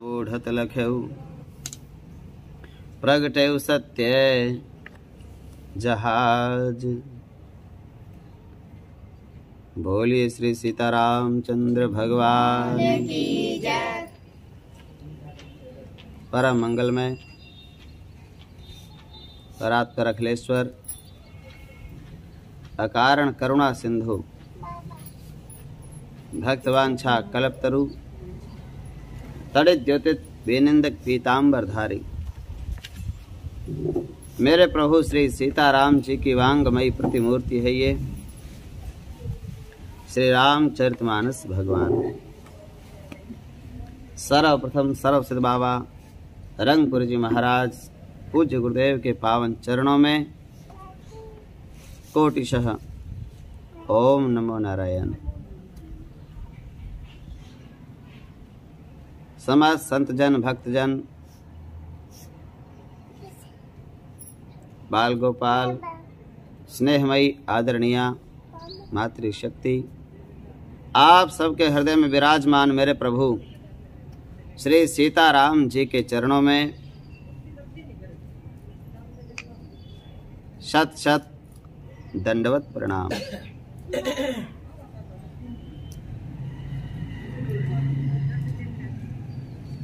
ओढ़त लख्यऊ प्रगटयु सत्य जहाज। बोलिए श्री सीतारामचंद्र भगवान की जय। परम मंगलमय परात्पर अखिलेश्वर अकारण करुणा सिंधु भक्तवांछा कल्पतरु तड़ित द्योतित बेनिंदक पीताम्बर धारी मेरे प्रभु श्री सीताराम जी की वांगमयी प्रतिमूर्ति है ये श्री रामचरितमानस भगवान। सर्वप्रथम सर्वसिद्ध बाबा रंगपुर जी महाराज पूज्य गुरुदेव के पावन चरणों में कोटिशः ओम नमो नारायण। समस्त संतजन भक्तजन बाल गोपाल स्नेहमयी आदरणीया मातृशक्ति आप सबके हृदय में विराजमान मेरे प्रभु श्री सीताराम जी के चरणों में शत शत दंडवत प्रणाम।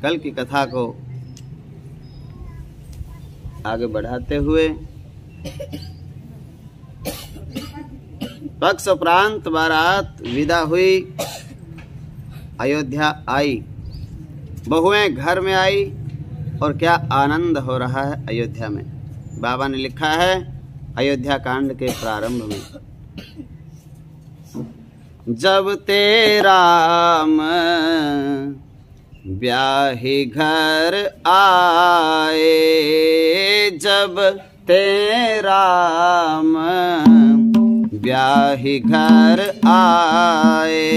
कल की कथा को आगे बढ़ाते हुए पक्ष प्रांत बारात विदा हुई, अयोध्या आई, बहुएं घर में आई और क्या आनंद हो रहा है अयोध्या में। बाबा ने लिखा है अयोध्या कांड के प्रारंभ में, जब ते राम ब्याही घर आए, जब ते राम ब्याही घर आए,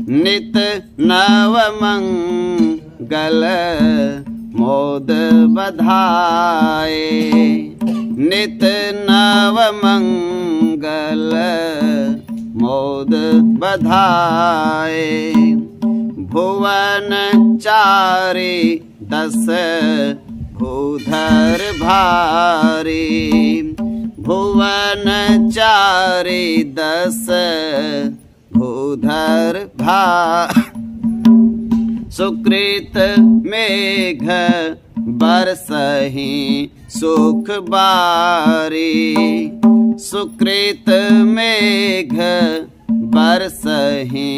नित नव मंगल मोद बधाए, नित नव मंगल मोद बधाए। भुवन चारि दस भूधर भारी, भुवन चारि दस भूधर भारी। सुकृत मेघ बरसहि सुख बारी, सुकृत मेघ बरसहि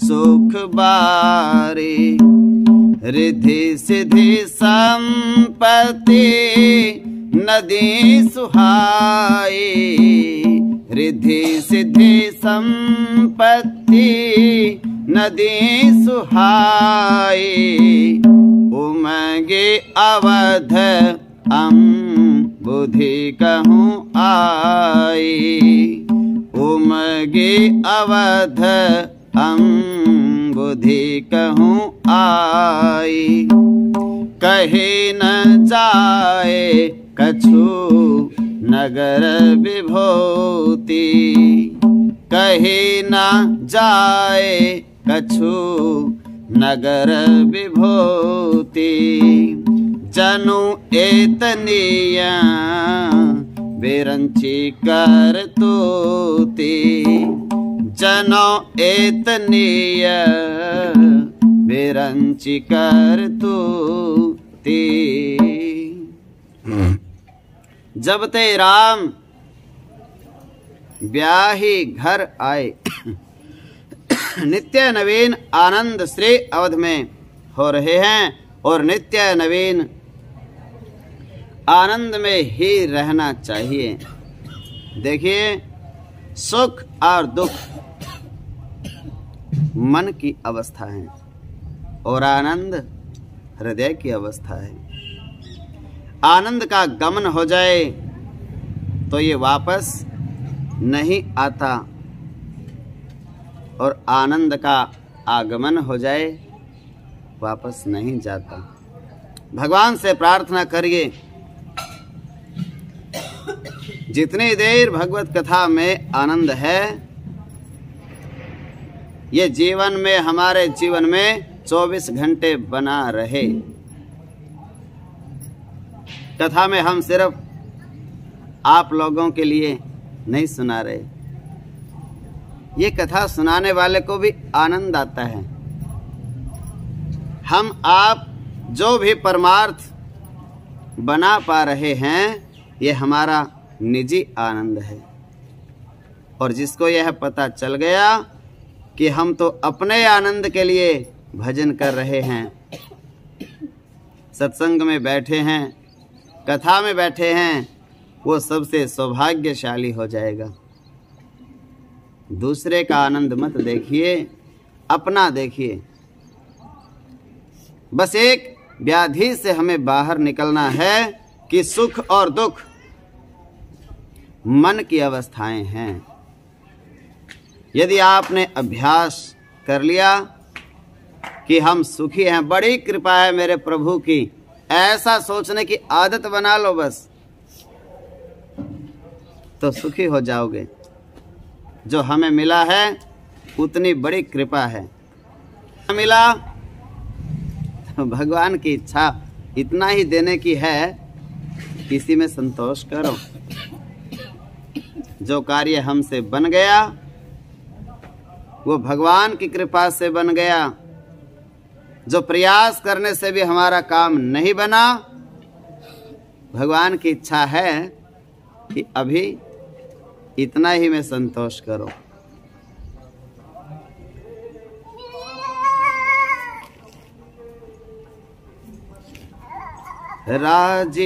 सुख बारी। रिद्धि सिद्धि संपत्ति नदी सुहाई, रिद्धि सिद्धि संपत्ति नदी सुहाई। उमगे अवध बुद्धि कहूँ आई, उमगे अवध बुद्धि कहूँ आई। कहे न जाए कछु नगर विभूति, कहे न जाए कछु नगर विभूति। जनु एतनिया बेरंची कर तूती, जनो एतनीय बेरंची कर तूती। जब ते राम ब्याही घर आए, नित्य नवीन आनंद श्री अवध में हो रहे हैं और नित्य नवीन आनंद में ही रहना चाहिए। देखिए सुख और दुख मन की अवस्था है और आनंद हृदय की अवस्था है। आनंद का गमन हो जाए तो ये वापस नहीं आता और आनंद का आगमन हो जाए वापस नहीं जाता। भगवान से प्रार्थना करिए जितनी देर भगवत कथा में आनंद है ये जीवन में हमारे जीवन में 24 घंटे बना रहे। कथा में हम सिर्फ आप लोगों के लिए नहीं सुना रहे, ये कथा सुनाने वाले को भी आनंद आता है। हम आप जो भी परमार्थ बना पा रहे हैं, ये हमारा निजी आनंद है। और जिसको यह पता चल गया कि हम तो अपने आनंद के लिए भजन कर रहे हैं, सत्संग में बैठे हैं, कथा में बैठे हैं, वो सबसे सौभाग्यशाली हो जाएगा। दूसरे का आनंद मत देखिए, अपना देखिए। बस एक व्याधि से हमें बाहर निकलना है कि सुख और दुख मन की अवस्थाएं हैं। यदि आपने अभ्यास कर लिया कि हम सुखी हैं, बड़ी कृपा है मेरे प्रभु की, ऐसा सोचने की आदत बना लो बस, तो सुखी हो जाओगे। जो हमें मिला है उतनी बड़ी कृपा है। मिला भगवान की इच्छा इतना ही देने की है, इसी में संतोष करो। जो कार्य हमसे बन गया वो भगवान की कृपा से बन गया। जो प्रयास करने से भी हमारा काम नहीं बना, भगवान की इच्छा है कि अभी इतना ही में संतोष करो। राजी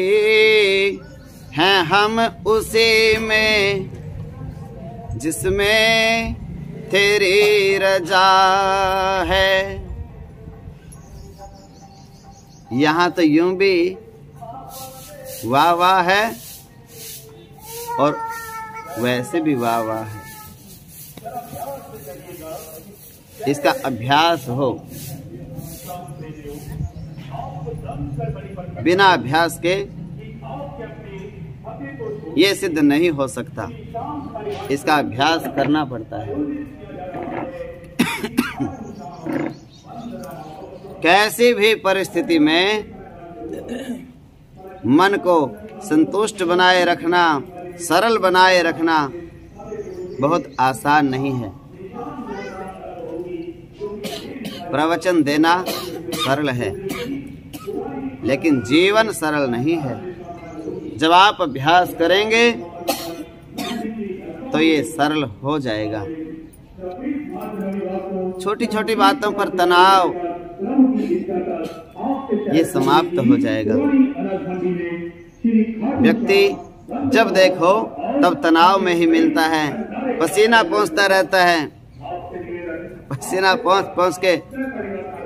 हैं हम उसी में जिसमें तेरी रजा है। यहाँ तो यूं भी वाह वाह है और वैसे भी वाह वाह है। इसका अभ्यास हो, बिना अभ्यास के ये सिद्ध नहीं हो सकता। इसका अभ्यास करना पड़ता है। कैसी भी परिस्थिति में मन को संतुष्ट बनाए रखना, सरल बनाए रखना बहुत आसान नहीं है। प्रवचन देना सरल है, लेकिन जीवन सरल नहीं है। जब आप अभ्यास करेंगे तो ये सरल हो जाएगा। छोटी छोटी बातों पर तनाव ये समाप्त हो जाएगा। व्यक्ति जब देखो तब तनाव में ही मिलता है, पसीना पहुंचता रहता है, पसीना पहुंच के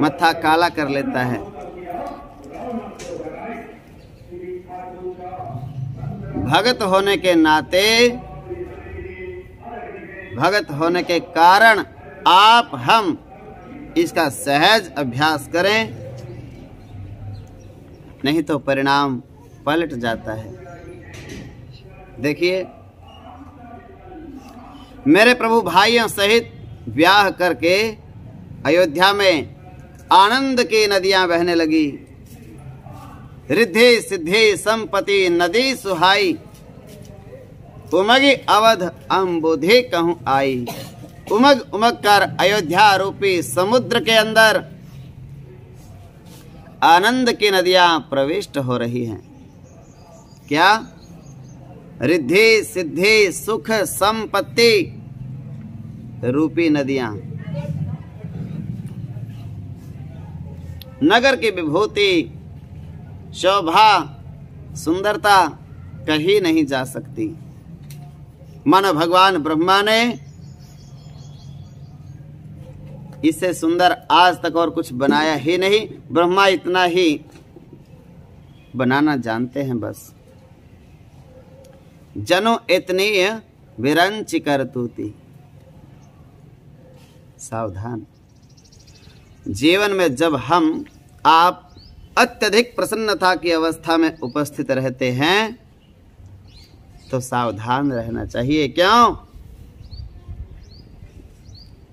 मत्था काला कर लेता है। भगत होने के नाते, भगत होने के कारण आप हम इसका सहज अभ्यास करें, नहीं तो परिणाम पलट जाता है। देखिए, मेरे प्रभु भाइयों सहित ब्याह करके अयोध्या में आनंद की नदियां बहने लगी। रिद्धि सिद्धि संपत्ति नदी सुहाई, उमगी अवध अम्बुधि कहूं आई। उमग उमग कर अयोध्या रूपी समुद्र के अंदर आनंद की नदियां प्रविष्ट हो रही हैं। क्या? रिद्धि सिद्धि सुख संपत्ति रूपी नदियां। नगर की विभूति, शोभा, सुंदरता कहीं नहीं जा सकती। मानो भगवान ब्रह्मा ने इससे सुंदर आज तक और कुछ बनाया ही नहीं। ब्रह्मा इतना ही बनाना जानते हैं बस। जनो इतनी विरंच करतूती। सावधान। जीवन में जब हम आप अत्यधिक प्रसन्नता की अवस्था में उपस्थित रहते हैं तो सावधान रहना चाहिए। क्यों?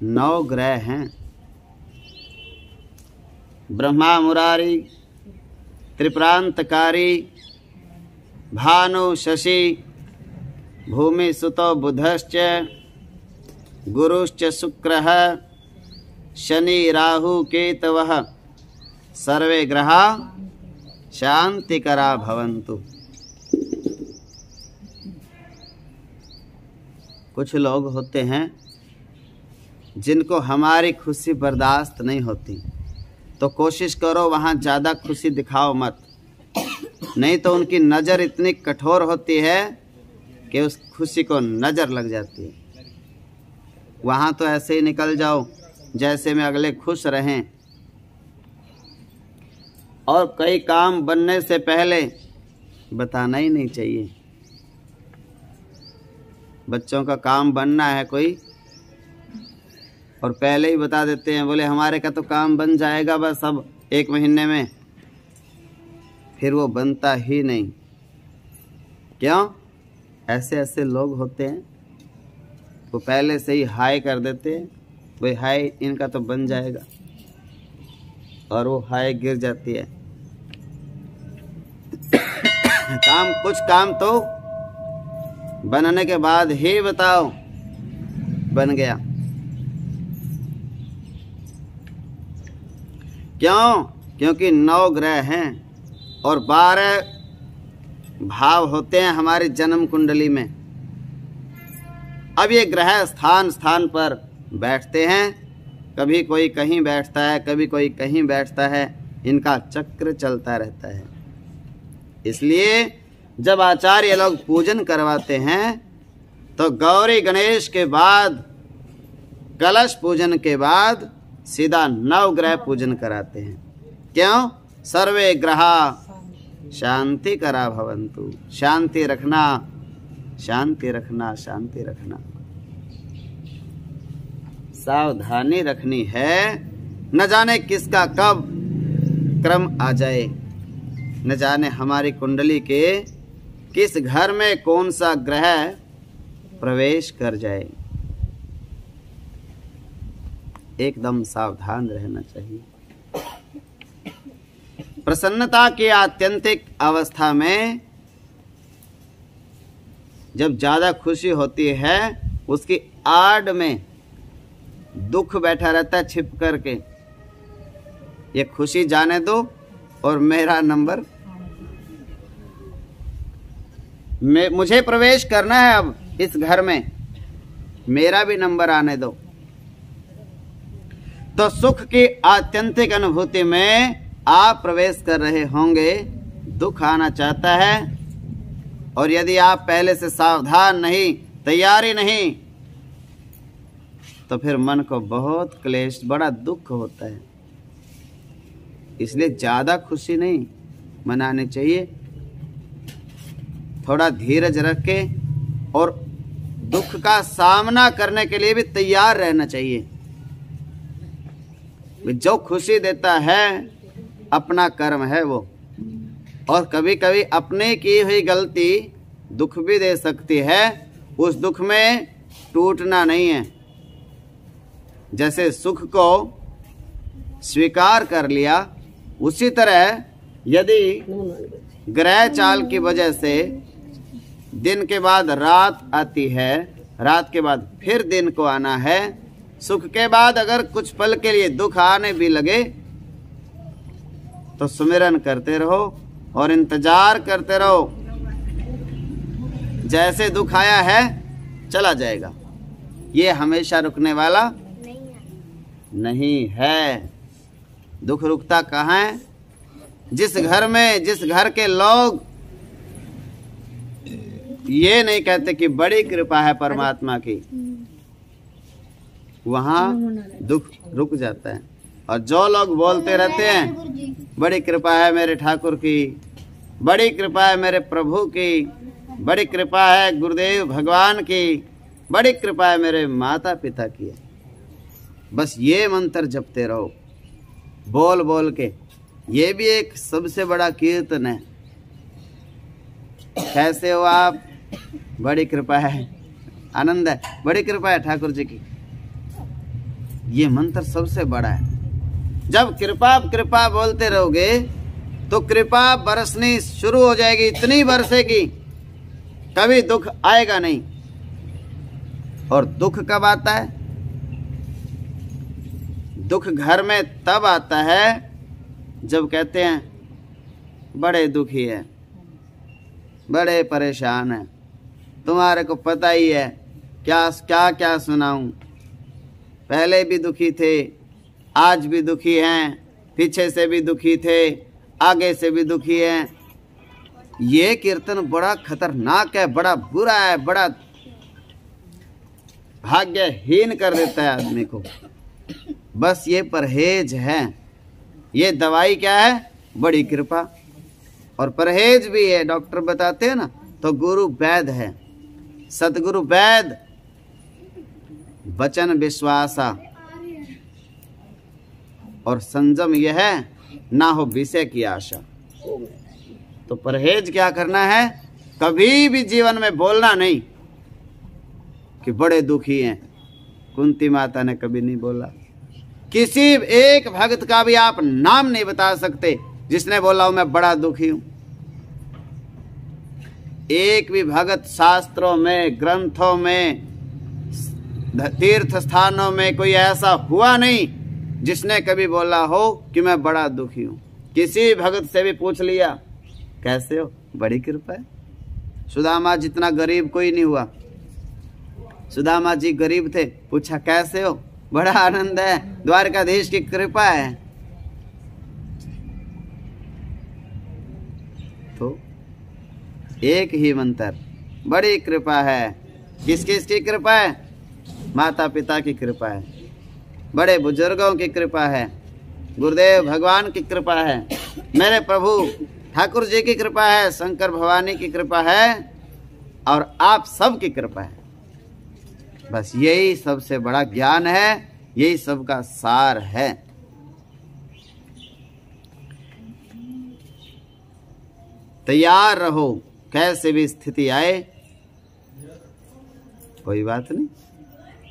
9 ग्रह हैं। ब्रह्मा मुरारी त्रिप्रांतकारी भानु शशि भूमि सुतो बुधश्च गुरुश्च शुक्रः शनि राहु केतवः सर्वे ग्रहा शांतिकरा भवन्तु। कुछ लोग होते हैं जिनको हमारी खुशी बर्दाश्त नहीं होती, तो कोशिश करो वहाँ ज़्यादा खुशी दिखाओ मत, नहीं तो उनकी नज़र इतनी कठोर होती है कि उस खुशी को नज़र लग जाती है। वहाँ तो ऐसे ही निकल जाओ जैसे में अगले खुश रहें। और कई काम बनने से पहले बताना ही नहीं चाहिए। बच्चों का काम बनना है कोई और पहले ही बता देते हैं, बोले हमारे का तो काम बन जाएगा बस अब 1 महीने में, फिर वो बनता ही नहीं। क्यों? ऐसे ऐसे लोग होते हैं, वो पहले से ही हाय कर देते हैं, भाई हाय इनका तो बन जाएगा, और वो हाय गिर जाती है। कुछ काम तो बनने के बाद ही बताओ बन गया। क्यों? क्योंकि 9 ग्रह हैं और 12 भाव होते हैं हमारी जन्म कुंडली में। अब ये ग्रह स्थान स्थान पर बैठते हैं, कभी कोई कहीं बैठता है, कभी कोई कहीं बैठता है, इनका चक्र चलता रहता है। इसलिए जब आचार्य लोग पूजन करवाते हैं तो गौरी गणेश के बाद, कलश पूजन के बाद सीधा 9 ग्रह पूजन कराते हैं। क्यों? सर्वे ग्रहा शांति करा भवन्तु। शांति रखना, शांति रखना, शांति रखना, सावधानी रखनी है। न जाने किसका कब क्रम आ जाए, न जाने हमारी कुंडली के किस घर में कौन सा ग्रह प्रवेश कर जाए। एकदम सावधान रहना चाहिए। प्रसन्नता की आत्यंतिक अवस्था में जब ज्यादा खुशी होती है, उसकी आड़ में दुख बैठा रहता है छिप करके। ये खुशी जाने दो और मेरा नंबर, मुझे प्रवेश करना है अब इस घर में, मेरा भी नंबर आने दो। तो सुख की आत्यंतिक अनुभूति में आप प्रवेश कर रहे होंगे, दुख आना चाहता है, और यदि आप पहले से सावधान नहीं, तैयारी नहीं, तो फिर मन को बहुत क्लेश, बड़ा दुख होता है। इसलिए ज़्यादा खुशी नहीं मनानी चाहिए, थोड़ा धीरज रख के और दुख का सामना करने के लिए भी तैयार रहना चाहिए। जो खुशी देता है अपना कर्म है वो, और कभी कभी अपने की हुई गलती दुख भी दे सकती है। उस दुख में टूटना नहीं है। जैसे सुख को स्वीकार कर लिया, उसी तरह यदि ग्रह चाल की वजह से दिन के बाद रात आती है, रात के बाद फिर दिन को आना है, सुख के बाद अगर कुछ पल के लिए दुख आने भी लगे तो सुमिरन करते रहो और इंतजार करते रहो। जैसे दुख आया है चला जाएगा, ये हमेशा रुकने वाला नहीं है। दुख रुकता कहाँ है? जिस घर में, जिस घर के लोग ये नहीं कहते कि बड़ी कृपा है परमात्मा की, वहाँ दुख रुक जाता है। और जो लोग बोलते रहते हैं बड़ी कृपा है मेरे ठाकुर की, बड़ी कृपा है मेरे प्रभु की, बड़ी कृपा है गुरुदेव भगवान की, बड़ी कृपा है मेरे माता पिता की, बस ये मंत्र जपते रहो बोल बोल के। ये भी एक सबसे बड़ा कीर्तन है। कैसे हो आप? बड़ी कृपा है, आनंद है, बड़ी कृपा है ठाकुर जी की। ये मंत्र सबसे बड़ा है। जब कृपा कृपा बोलते रहोगे तो कृपा बरसनी शुरू हो जाएगी, इतनी बरसेगी कभी दुख आएगा नहीं। और दुख कब आता है? दुख घर में तब आता है जब कहते हैं बड़े दुखी है, बड़े परेशान है, तुम्हारे को पता ही है, क्या क्या क्या सुनाऊं, पहले भी दुखी थे, आज भी दुखी हैं, पीछे से भी दुखी थे, आगे से भी दुखी हैं। ये कीर्तन बड़ा खतरनाक है, बड़ा बुरा है, बड़ा भाग्यहीन कर देता है आदमी को। बस ये परहेज है, ये दवाई क्या है? बड़ी कृपा। और परहेज भी है, डॉक्टर बताते हैं ना, तो गुरु वैद है, सतगुरु वैद, वचन विश्वासा। और संयम यह है, ना हो विषय की आशा। तो परहेज क्या करना है? कभी भी जीवन में बोलना नहीं कि बड़े दुखी हैं। कुंती माता ने कभी नहीं बोला। किसी एक भक्त का भी आप नाम नहीं बता सकते जिसने बोला हूं मैं बड़ा दुखी हूं। एक भी भक्त शास्त्रों में, ग्रंथों में, तीर्थ स्थानों में कोई ऐसा हुआ नहीं जिसने कभी बोला हो कि मैं बड़ा दुखी हूं। किसी भक्त से भी पूछ लिया, कैसे हो? बड़ी कृपा है। सुदामा जितना गरीब कोई नहीं हुआ। सुदामा जी गरीब थे, पूछा कैसे हो? बड़ा आनंद है, द्वारकाधीश की कृपा है। तो एक ही मंत्र, बड़ी कृपा है। किस किस की कृपा है? माता पिता की कृपा है, बड़े बुजुर्गों की कृपा है, गुरुदेव भगवान की कृपा है, मेरे प्रभु ठाकुर जी की कृपा है, शंकर भवानी की कृपा है, और आप सब की कृपा है। बस यही सबसे बड़ा ज्ञान है, यही सबका सार है। तैयार रहो, कैसे भी स्थिति आए, कोई बात नहीं,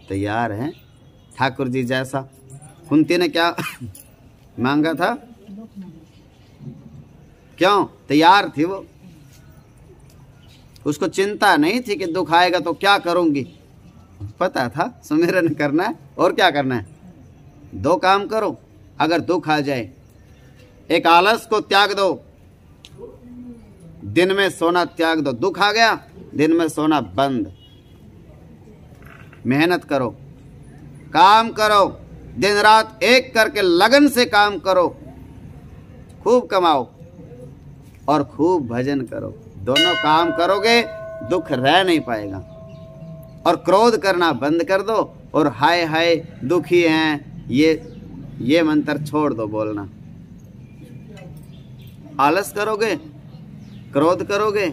तैयार हैं। ठाकुर जी जैसा कुंती ने क्या मांगा था? क्यों? तैयार थी वो। उसको चिंता नहीं थी कि दुख आएगा तो क्या करूंगी। पता था सुमिरन करना है और क्या करना है। दो काम करो अगर दुख आ जाए। एक आलस को त्याग दो, दिन में सोना त्याग दो। दुख आ गया, दिन में सोना बंद। मेहनत करो, काम करो, दिन रात एक करके लगन से काम करो, खूब कमाओ और खूब भजन करो। दोनों काम करोगे दुख रह नहीं पाएगा। और क्रोध करना बंद कर दो और हाय हाय दुखी हैं ये मंत्र छोड़ दो बोलना। आलस करोगे, क्रोध करोगे,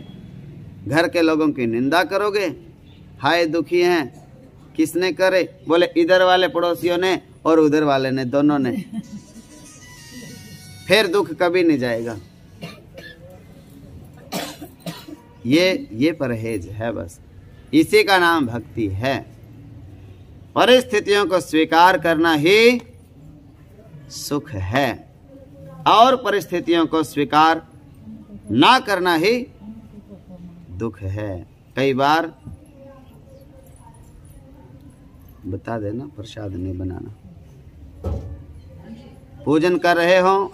घर के लोगों की निंदा करोगे, हाय दुखी हैं, किसने करे? बोले इधर वाले पड़ोसियों ने और उधर वाले ने, दोनों ने। फिर दुख कभी नहीं जाएगा। ये परहेज है, बस इसी का नाम भक्ति है। परिस्थितियों को स्वीकार करना ही सुख है और परिस्थितियों को स्वीकार ना करना ही दुख है। कई बार बता देना, प्रसाद नहीं बनाना। पूजन कर रहे हो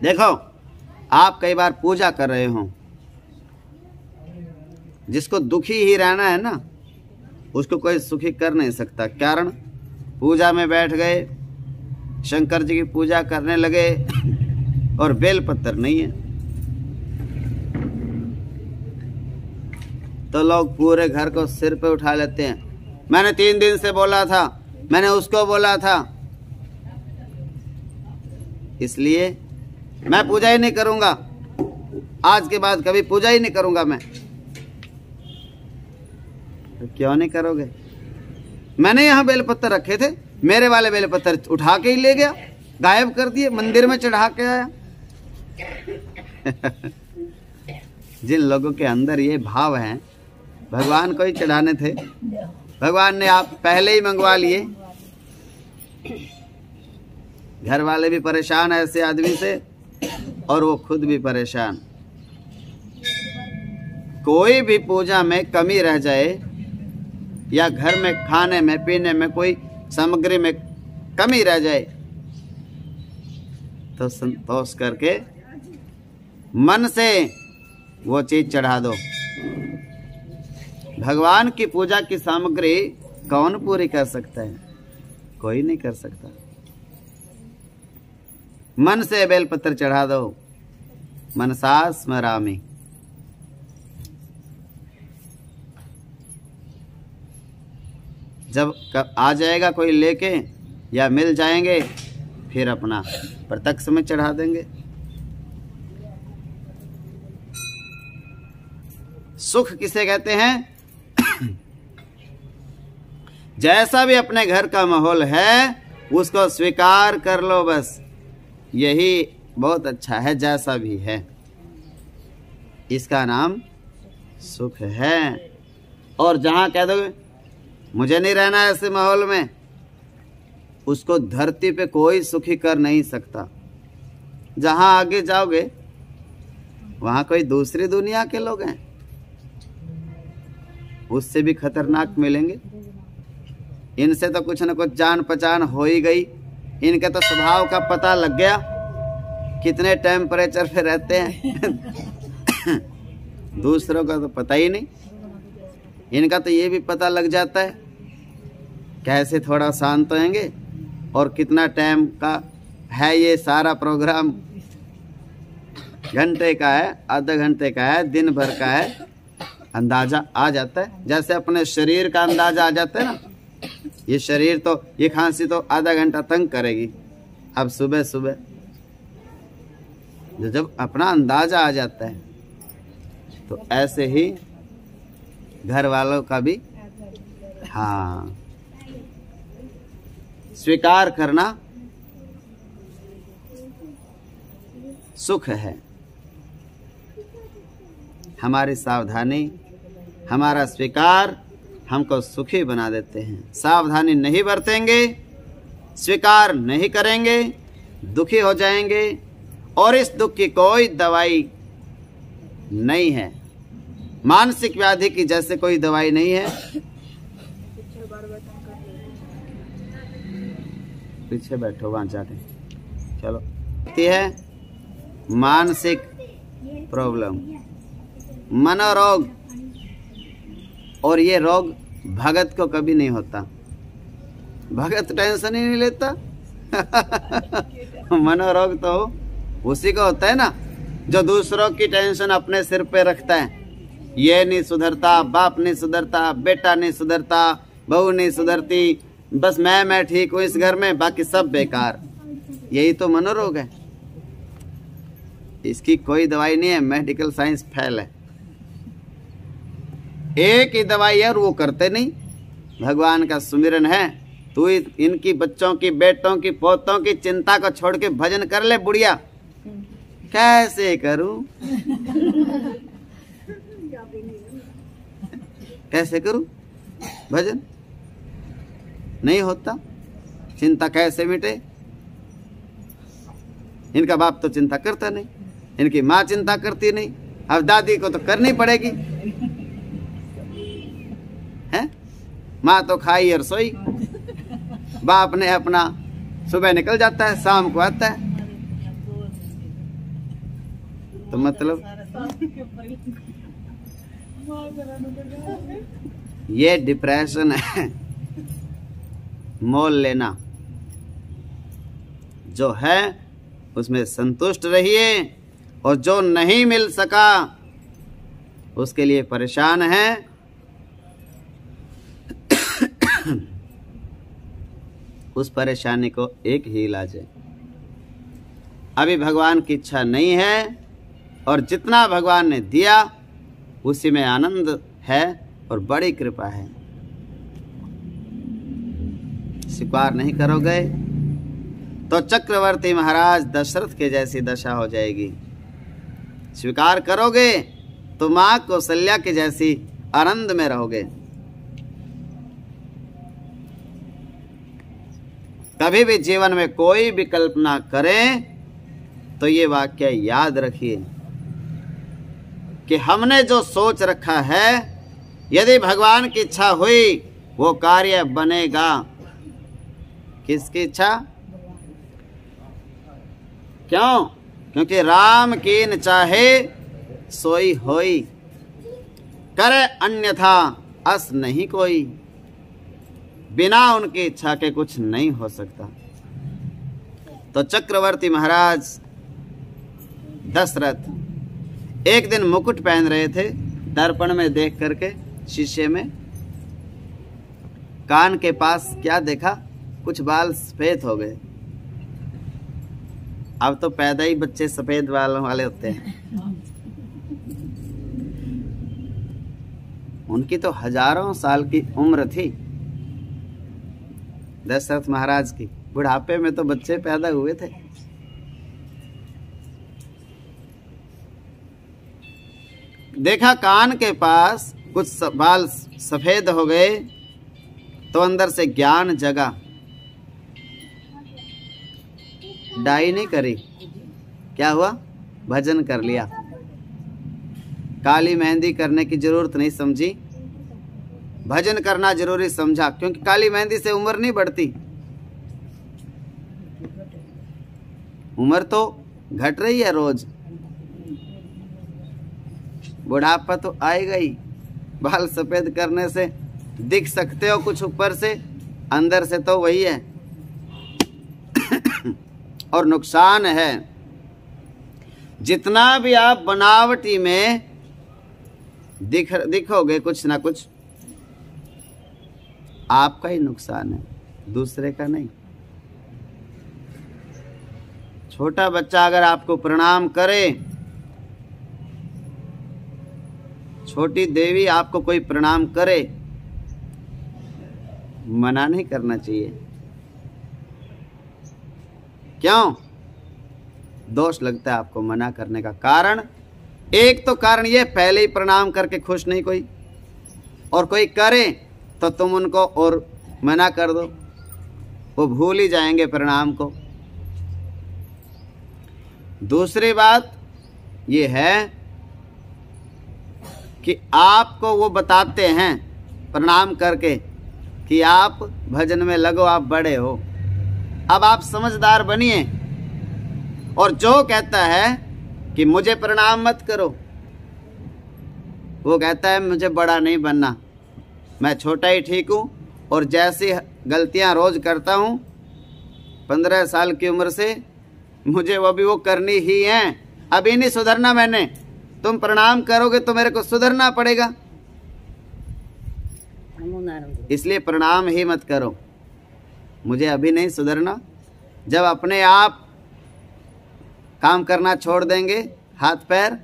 देखो, आप कई बार पूजा कर रहे हो, जिसको दुखी ही रहना है ना, उसको कोई सुखी कर नहीं सकता। कारण पूजा में बैठ गए, शंकर जी की पूजा करने लगे और बेलपत्र नहीं है, तो लोग पूरे घर को सिर पे उठा लेते हैं। मैंने 3 दिन से बोला था, मैंने उसको बोला था, इसलिए मैं पूजा ही नहीं करूंगा, आज के बाद कभी पूजा ही नहीं करूंगा मैं। तो क्यों नहीं करोगे? मैंने यहाँ बेलपत्तर रखे थे, मेरे वाले बेलपत्तर उठा के ही ले गया, गायब कर दिए, मंदिर में चढ़ा के आया। जिन लोगों के अंदर ये भाव हैं, भगवान को ही चढ़ाने थे, भगवान ने आप पहले ही मंगवा लिए, घर वाले भी परेशान है ऐसे आदमी से और वो खुद भी परेशान। कोई भी पूजा में कमी रह जाए या घर में खाने में पीने में कोई सामग्री में कमी रह जाए तो संतोष करके मन से वो चीज चढ़ा दो। भगवान की पूजा की सामग्री कौन पूरी कर सकता है? कोई नहीं कर सकता। मन से बेलपत्र चढ़ा दो। मनसा स्मरामि। जब आ जाएगा कोई लेके या मिल जाएंगे फिर अपना प्रत्यक्ष में चढ़ा देंगे। सुख किसे कहते हैं? जैसा भी अपने घर का माहौल है उसको स्वीकार कर लो, बस यही बहुत अच्छा है। जैसा भी है इसका नाम सुख है। और जहां कह दोगे मुझे नहीं रहना है ऐसे माहौल में, उसको धरती पे कोई सुखी कर नहीं सकता। जहां आगे जाओगे वहां कोई दूसरी दुनिया के लोग हैं, उससे भी खतरनाक मिलेंगे। इनसे तो कुछ न कुछ जान पहचान हो ही गई। इनके तो स्वभाव का पता लग गया, कितने टेम्परेचर पे रहते हैं। दूसरों का तो पता ही नहीं। इनका तो ये भी पता लग जाता है कैसे थोड़ा शांत होंगे और कितना टाइम का है ये सारा प्रोग्राम। घंटे का है, आधा घंटे का है, दिन भर का है, अंदाजा आ जाता है। जैसे अपने शरीर का अंदाजा आ जाता है ना, ये शरीर तो ये खांसी तो आधा घंटा तंग करेगी। अब सुबह सुबह जब अपना अंदाजा आ जाता है तो ऐसे ही घर वालों का भी हाँ स्वीकार करना सुख है। हमारी सावधानी, हमारा स्वीकार हमको सुखी बना देते हैं। सावधानी नहीं बरतेंगे, स्वीकार नहीं करेंगे, दुखी हो जाएंगे। और इस दुख की कोई दवाई नहीं है। मानसिक व्याधि की जैसे कोई दवाई नहीं है। पीछे बैठो वहां जाके चलो। ये है मानसिक प्रॉब्लम, मनोरोग। और ये रोग भगत को कभी नहीं होता। भगत टेंशन ही नहीं लेता। मनोरोग तो उसी को होता है ना जो दूसरों की टेंशन अपने सिर पे रखता है। ये नहीं सुधरता, बाप नहीं सुधरता, बेटा नहीं सुधरता, बहू नहीं सुधरती, बस मैं ठीक हूँ इस घर में, बाकी सब बेकार। यही तो मनोरोग है। इसकी कोई दवाई नहीं है। मेडिकल साइंस फेल है। एक ही दवाई है और वो करते नहीं। भगवान का सुमिरन है। तू इनकी बच्चों की, बेटों की, पोतों की चिंता को छोड़ के भजन कर ले बुढ़िया। कैसे करूं? कैसे करूं भजन? नहीं होता। चिंता कैसे मिटे? इनका बाप तो चिंता करता नहीं, इनकी माँ चिंता करती नहीं, अब दादी को तो करनी पड़ेगी। है माँ तो खाई और सोई, बाप ने अपना सुबह निकल जाता है, शाम को आता है। तो मतलब ये डिप्रेशन है। मोल लेना जो है उसमें संतुष्ट रहिए, और जो नहीं मिल सका उसके लिए परेशान है। उस परेशानी को एक ही इलाज है। अभी भगवान की इच्छा नहीं है और जितना भगवान ने दिया उसी में आनंद है और बड़ी कृपा है। स्वीकार नहीं करोगे तो चक्रवर्ती महाराज दशरथ के जैसी दशा हो जाएगी। स्वीकार करोगे तो मां कौशल्या के जैसी आनंद में रहोगे। कभी भी जीवन में कोई भी कल्पना करें तो ये वाक्य याद रखिए कि हमने जो सोच रखा है, यदि भगवान की इच्छा हुई वो कार्य बनेगा। किसकी इच्छा? क्यों? क्योंकि राम कीन चाहे सोई होई, करे अन्यथा अस नहीं कोई। बिना उनकी इच्छा के कुछ नहीं हो सकता। तो चक्रवर्ती महाराज दशरथ एक दिन मुकुट पहन रहे थे, दर्पण में देख करके शीशे में कान के पास क्या देखा, कुछ बाल सफेद हो गए। अब तो पैदा ही बच्चे सफेद बालों वाले होते हैं। उनकी तो हजारों साल की उम्र थी दशरथ महाराज की, बुढ़ापे में तो बच्चे पैदा हुए थे। देखा कान के पास कुछ बाल सफेद हो गए तो अंदर से ज्ञान जगा। डाई नहीं करी, क्या हुआ? भजन कर लिया। काली मेहंदी करने की जरूरत नहीं समझी, भजन करना जरूरी समझा, क्योंकि काली मेहंदी से उम्र नहीं बढ़ती, उम्र तो घट रही है रोज। बुढ़ापा तो आएगा ही। बाल सफेद करने से दिख सकते हो कुछ ऊपर से, अंदर से तो वही है। और नुकसान है, जितना भी आप बनावटी में दिखोगे कुछ ना कुछ, आपका ही नुकसान है, दूसरे का नहीं। छोटा बच्चा अगर आपको प्रणाम करे, छोटी देवी आपको कोई प्रणाम करे, मना नहीं करना चाहिए। क्यों? दोष लगता है आपको मना करने का। कारण, एक तो कारण ये पहले ही प्रणाम करके खुश नहीं कोई, और कोई करे तो तुम उनको और मना कर दो, वो भूल ही जाएंगे प्रणाम को। दूसरी बात ये है कि आपको वो बताते हैं प्रणाम करके कि आप भजन में लगो, आप बड़े हो, अब आप समझदार बनिए। और जो कहता है कि मुझे प्रणाम मत करो, वो कहता है मुझे बड़ा नहीं बनना, मैं छोटा ही ठीक हूँ, और जैसी गलतियां रोज करता हूँ 15 साल की उम्र से, मुझे वो करनी ही हैं, अभी नहीं सुधरना मैंने। तुम प्रणाम करोगे तो मेरे को सुधरना पड़ेगा, इसलिए प्रणाम ही मत करो, मुझे अभी नहीं सुधरना। जब अपने आप काम करना छोड़ देंगे हाथ पैर,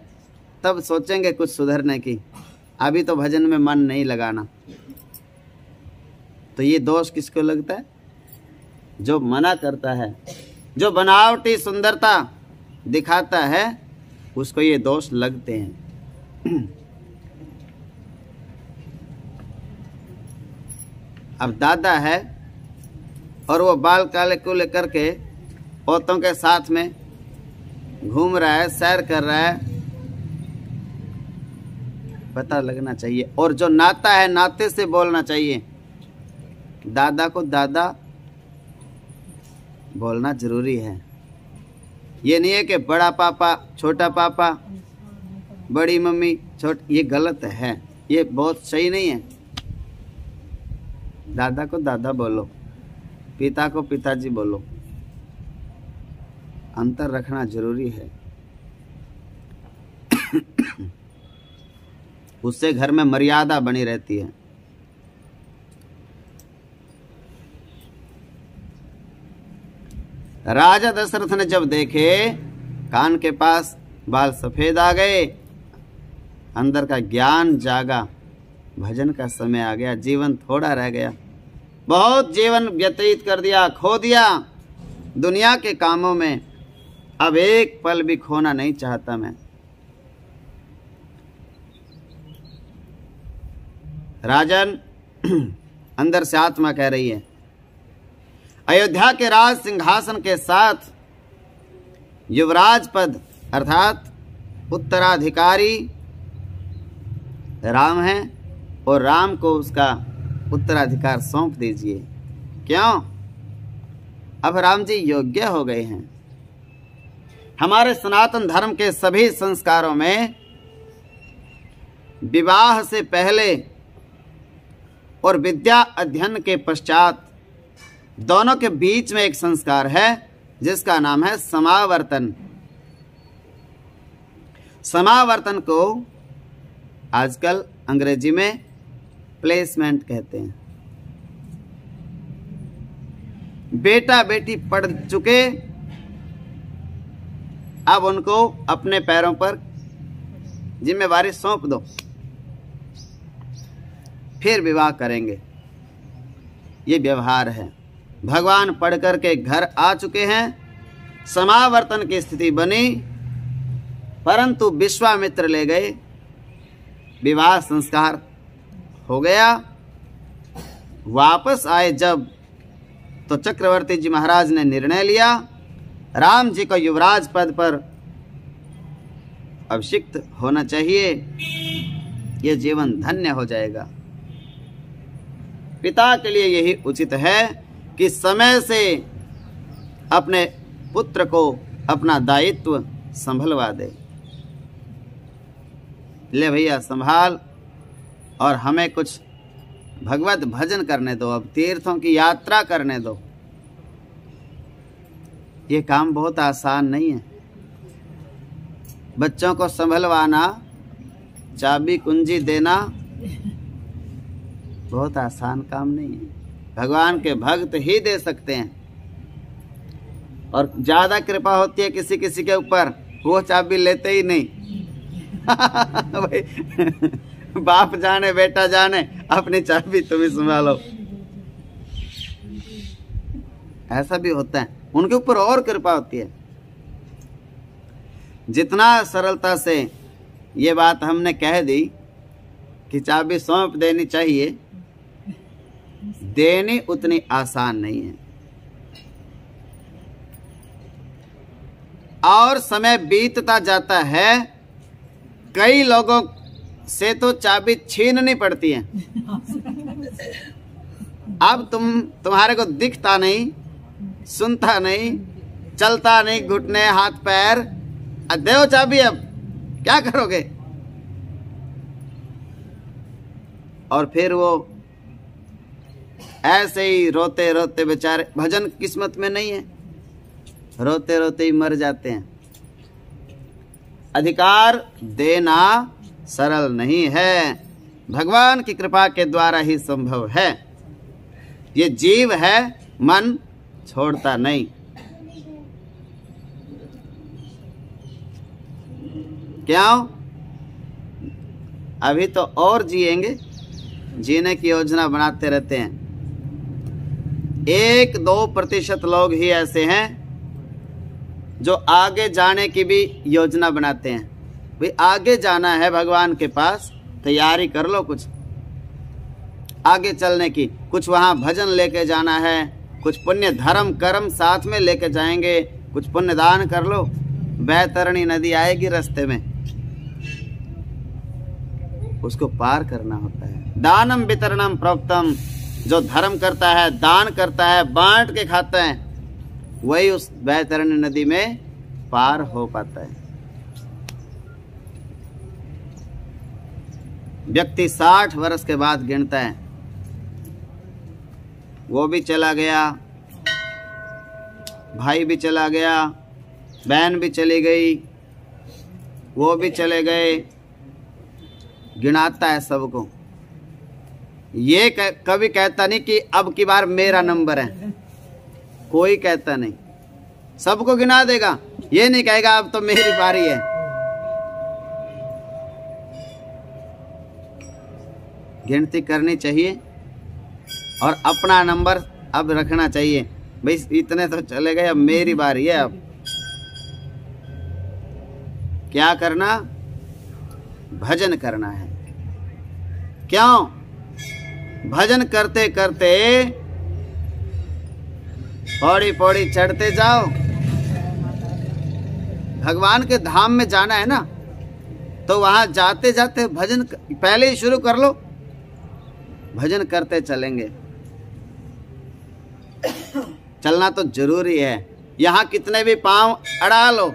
तब सोचेंगे कुछ सुधरने की, अभी तो भजन में मन नहीं लगाना। तो ये दोष किसको लगता है? जो मना करता है, जो बनावटी सुंदरता दिखाता है, उसको ये दोष लगते हैं। अब दादा है और वो बाल काले को लेकर के औरतों के साथ में घूम रहा है, सैर कर रहा है, पता लगना चाहिए। और जो नाता है, नाते से बोलना चाहिए। दादा को दादा बोलना जरूरी है। ये नहीं है कि बड़ा पापा, छोटा पापा, बड़ी मम्मी, ये गलत है, ये बहुत सही नहीं है। दादा को दादा बोलो, पिता को पिताजी बोलो, अंतर रखना जरूरी है। उससे घर में मर्यादा बनी रहती है। राजा दशरथ ने जब देखे कान के पास बाल सफेद आ गए, अंदर का ज्ञान जागा, भजन का समय आ गया, जीवन थोड़ा रह गया, बहुत जीवन व्यतीत कर दिया, खो दिया दुनिया के कामों में, अब एक पल भी खोना नहीं चाहता मैं। राजन, अंदर से आत्मा कह रही है, अयोध्या के राज सिंहासन के साथ युवराज पद अर्थात उत्तराधिकारी राम है और राम को उसका उत्तराधिकार सौंप दीजिए। क्यों? अब राम जी योग्य हो गए हैं। हमारे सनातन धर्म के सभी संस्कारों में विवाह से पहले और विद्या अध्ययन के पश्चात दोनों के बीच में एक संस्कार है जिसका नाम है समावर्तन। समावर्तन को आजकल अंग्रेजी में प्लेसमेंट कहते हैं। बेटा बेटी पढ़ चुके, अब उनको अपने पैरों पर जिम्मेवारी सौंप दो, फिर विवाह करेंगे। ये व्यवहार है। भगवान पढ़ कर के घर आ चुके हैं, समावर्तन की स्थिति बनी, परंतु विश्वामित्र ले गए, विवाह संस्कार हो गया। वापस आए जब, तो चक्रवर्ती जी महाराज ने निर्णय लिया राम जी को युवराज पद पर अभिषिक्त होना चाहिए, ये जीवन धन्य हो जाएगा। पिता के लिए यही उचित है कि समय से अपने पुत्र को अपना दायित्व संभलवा दे। ले भैया संभाल, और हमें कुछ भगवत भजन करने दो, अब तीर्थों की यात्रा करने दो। ये काम बहुत आसान नहीं है। बच्चों को संभलवाना, चाबी कुंजी देना बहुत आसान काम नहीं है। भगवान के भक्त ही दे सकते हैं, और ज्यादा कृपा होती है किसी किसी के ऊपर, वो चाबी लेते ही नहीं। भाई बाप जाने बेटा जाने, अपनी चाबी तुम ही संभालो। ऐसा भी होता है, उनके ऊपर और कृपा होती है। जितना सरलता से ये बात हमने कह दी कि चाबी सौंप देनी चाहिए, देनी उतनी आसान नहीं है। और समय बीतता जाता है, कई लोगों से तो चाबी छीननी पड़ती है। अब तुम्हारे को दिखता नहीं, सुनता नहीं, चलता नहीं, घुटने हाथ पैर, दो चाबी, अब क्या करोगे? और फिर वो ऐसे ही रोते रोते बेचारे, भजन किस्मत में नहीं है, रोते रोते ही मर जाते हैं। अधिकार देना सरल नहीं है, भगवान की कृपा के द्वारा ही संभव है। ये जीव है, मन छोड़ता नहीं। क्यों? अभी तो और जिएंगे, जीने की योजना बनाते रहते हैं। 1-2% लोग ही ऐसे हैं जो आगे जाने की भी योजना बनाते हैं। भाई आगे जाना है भगवान के पास, तैयारी कर लो, कुछ आगे चलने की, कुछ वहाँ भजन लेके जाना है, कुछ पुण्य धर्म कर्म साथ में लेके जाएंगे, कुछ पुण्य दान कर लो, बैतरणी नदी आएगी रास्ते में, उसको पार करना होता है। दानम वितरणम प्रोक्तम, जो धर्म करता है, दान करता है, बांट के खाता है, वही उस बैतरणी नदी में पार हो पाता है। व्यक्ति 60 वर्ष के बाद गिनता है, वो भी चला गया, भाई भी चला गया, बहन भी चली गई, वो भी चले गए, गिनाता है सबको। ये कभी कहता नहीं कि अब की बार मेरा नंबर है, कोई कहता नहीं, सबको गिना देगा। ये नहीं कहेगा अब तो मेरी बारी है। गिनती करनी चाहिए और अपना नंबर अब रखना चाहिए। भाई इतने तो चले गए, अब मेरी बारी है। अब क्या करना? भजन करना है। क्यों? भजन करते करते पौड़ी पौड़ी चढ़ते जाओ। भगवान के धाम में जाना है ना, तो वहां जाते जाते भजन पहले ही शुरू कर लो, भजन करते चलेंगे। चलना तो जरूरी है। यहाँ कितने भी पांव अड़ा लो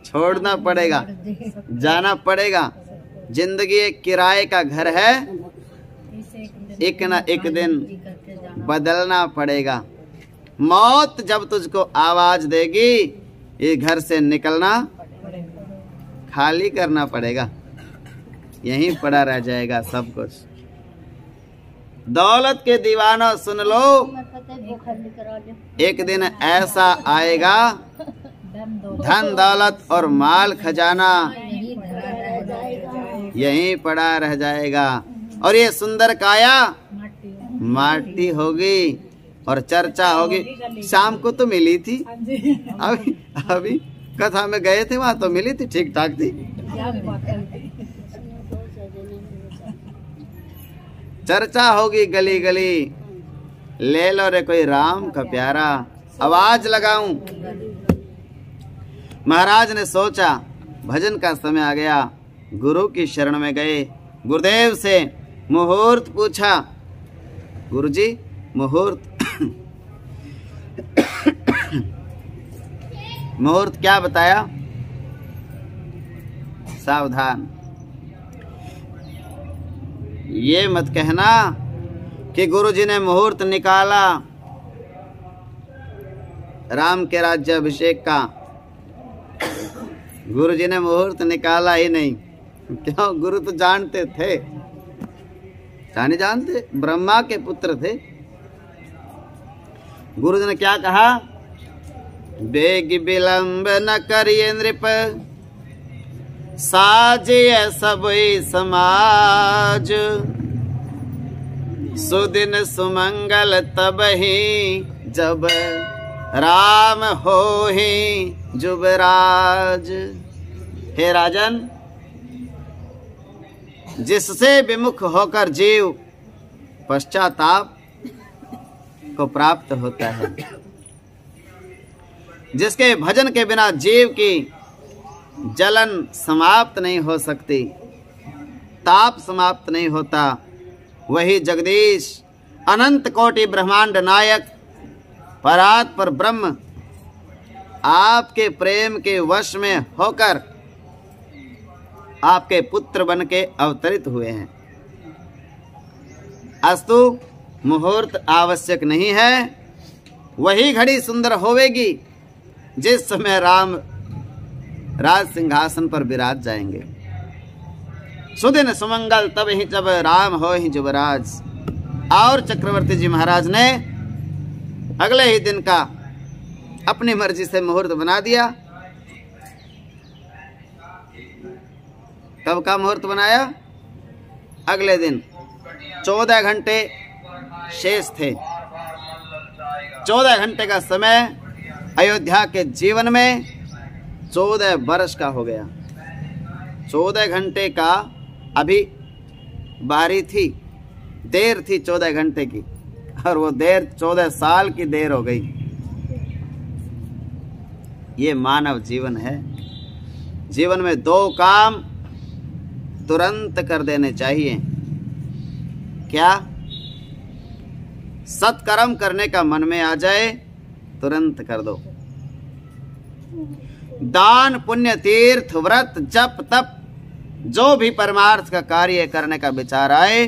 छोड़ना पड़ेगा, जाना पड़ेगा। जिंदगी एक किराए का घर है, एक न एक दिन बदलना पड़ेगा। मौत जब तुझको आवाज देगी, ये घर से निकलना खाली करना पड़ेगा, यहीं पड़ा रह जाएगा सब कुछ। दौलत के दीवाना सुन लो, एक दिन ऐसा आएगा, धन दौलत और माल खजाना यहीं पड़ा रह जाएगा, और ये सुंदर काया माटी होगी और चर्चा होगी। शाम को तो मिली थी, अभी कथा में गए थे, वहां तो मिली थी, ठीक ठाक थी। चर्चा होगी गली गली, ले लो रे कोई राम का प्यारा, आवाज लगाऊं। महाराज ने सोचा भजन का समय आ गया, गुरु की शरण में गए। गुरुदेव से मुहूर्त पूछा। गुरुजी मुहूर्त मुहूर्त क्या बताया? सावधान, ये मत कहना कि गुरुजी ने मुहूर्त निकाला राम के राज्याभिषेक का। गुरुजी ने मुहूर्त निकाला ही नहीं। क्यों? गुरु तो जानते थे, नहीं जानते, ब्रह्मा के पुत्र थे। गुरुजी ने क्या कहा? बेग विलंब न करिए नृप, साजिए सब समाज, सुदिन सुमंगल तब ही जब राम हो ही जुबराज। हे राजन, जिससे विमुख होकर जीव पश्चाताप को प्राप्त होता है, जिसके भजन के बिना जीव की जलन समाप्त नहीं हो सकती, ताप समाप्त नहीं होता, वही जगदीश अनंत कोटि ब्रह्मांड नायक परात पर ब्रह्म आपके प्रेम के वश में होकर आपके पुत्र बन के अवतरित हुए हैं। अस्तु मुहूर्त आवश्यक नहीं है, वही घड़ी सुंदर होवेगी जिस समय राम राज सिंहासन पर विराज जाएंगे। सुदिन सुमंगल तब ही जब राम हो ही जुबराज। और चक्रवर्ती जी महाराज ने अगले ही दिन का अपनी मर्जी से मुहूर्त बना दिया। कब का मुहूर्त बनाया? अगले दिन। 14 घंटे शेष थे। 14 घंटे का समय अयोध्या के जीवन में 14 वर्ष का हो गया। 14 घंटे का अभी बारी थी, देर थी 14 घंटे की, और वो देर 14 साल की देर हो गई। ये मानव जीवन है। जीवन में 2 काम तुरंत कर देने चाहिए। क्या? सत्कर्म करने का मन में आ जाए, तुरंत कर दो। दान पुण्य तीर्थ व्रत जप तप, जो भी परमार्थ का कार्य करने का विचार आए,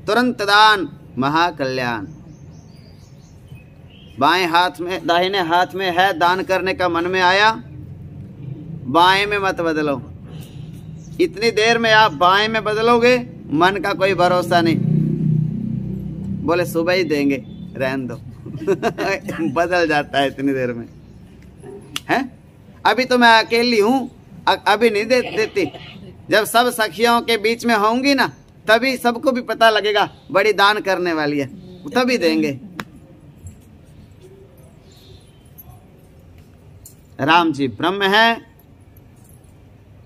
तुरंत दान, महाकल्याण। बाएं हाथ में, दाहिने हाथ में है, दान करने का मन में आया, बाएं में मत बदलो। इतनी देर में आप बाएं में बदलोगे, मन का कोई भरोसा नहीं। बोले सुबह ही देंगे, रहने दो बदल जाता है इतनी देर में। हैं? अभी तो मैं अकेली हूँ, अभी नहीं देती। जब सब सखियों के बीच में होंगी ना, तभी सबको भी पता लगेगा बड़ी दान करने वाली है, तभी देंगे। राम जी ब्रह्म हैं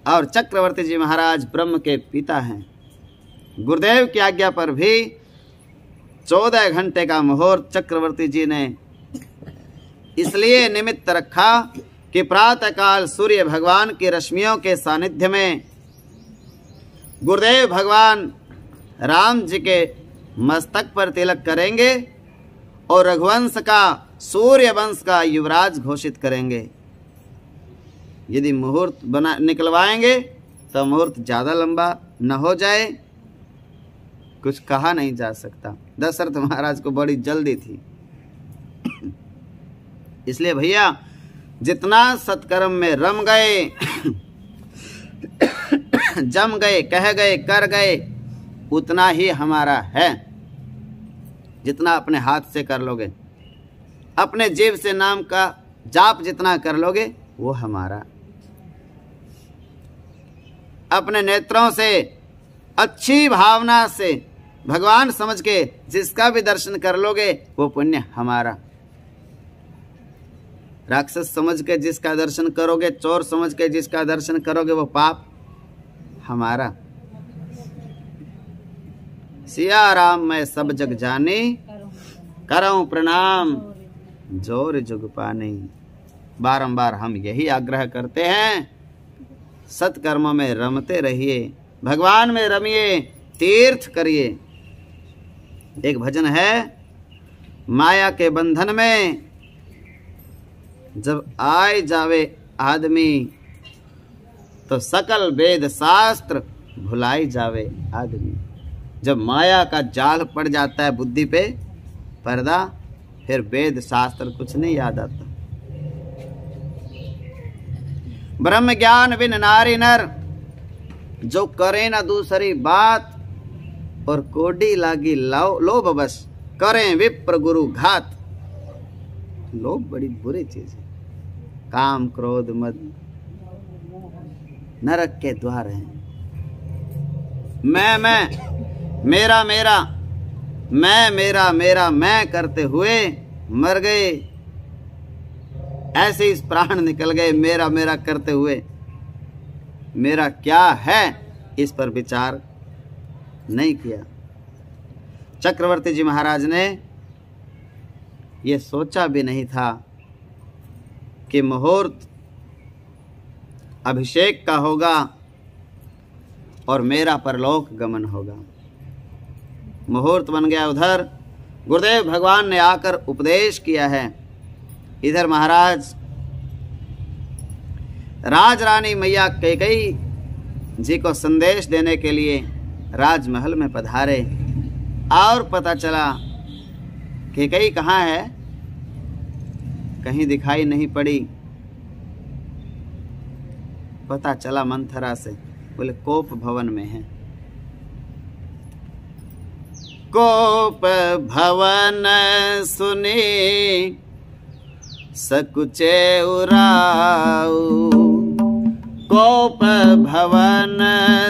और चक्रवर्ती जी महाराज ब्रह्म के पिता हैं। गुरुदेव की आज्ञा पर भी 14 घंटे का मुहूर्त चक्रवर्ती जी ने इसलिए निमित्त रखा कि प्रातःकाल सूर्य भगवान की रश्मियों के सानिध्य में गुरुदेव भगवान राम जी के मस्तक पर तिलक करेंगे और रघुवंश का, सूर्य वंश का युवराज घोषित करेंगे। यदि मुहूर्त बना निकलवाएंगे तो मुहूर्त ज़्यादा लंबा न हो जाए, कुछ कहा नहीं जा सकता। दशरथ महाराज को बड़ी जल्दी थी। इसलिए भैया जितना सत्कर्म में रम गए, जम गए, कह गए, कर गए, उतना ही हमारा है। जितना अपने हाथ से कर लोगे, अपने जीव से नाम का जाप जितना कर लोगे, वो हमारा। अपने नेत्रों से अच्छी भावना से भगवान समझ के जिसका भी दर्शन कर लोगे, वो पुण्य हमारा। राक्षस समझ के जिसका दर्शन करोगे, चोर समझ के जिसका दर्शन करोगे, वो पाप हमारा। सिया राम मैं सब जग जाने, करऊं प्रणाम जोर जुग पाने। बारंबार हम यही आग्रह करते हैं, सत्कर्मों में रमते रहिए, भगवान में रमिए, तीर्थ करिए। एक भजन है, माया के बंधन में जब आए जावे आदमी, तो सकल वेद शास्त्र भुलाई जावे आदमी। जब माया का जाल पड़ जाता है बुद्धि पे पर्दा, फिर वेद शास्त्र कुछ नहीं याद आता। ब्रह्म ज्ञान बिन नारी नर, जो करे ना दूसरी बात, और कोडी लागी लोभ बस, करें विप्र गुरु घात। लोभ बड़ी बुरी चीज है। काम क्रोध मद नरक के द्वार हैं। मैं मेरा मेरा, मैं मेरा मेरा मैं करते हुए मर गए। ऐसे इस प्राण निकल गए मेरा मेरा करते हुए। मेरा क्या है, इस पर विचार नहीं किया। चक्रवर्ती जी महाराज ने यह सोचा भी नहीं था कि मुहूर्त अभिषेक का होगा और मेरा परलोक गमन होगा। मुहूर्त बन गया। उधर गुरुदेव भगवान ने आकर उपदेश किया है। इधर महाराज राजरानी मैया कैकेयी जी को संदेश देने के लिए राजमहल में पधारे, और पता चला कैकेयी कहाँ है, कहीं दिखाई नहीं पड़ी। पता चला मंथरा से, बोले कोप भवन में है। कोप भवन सुने सकुचे उराऊ, कोप भवन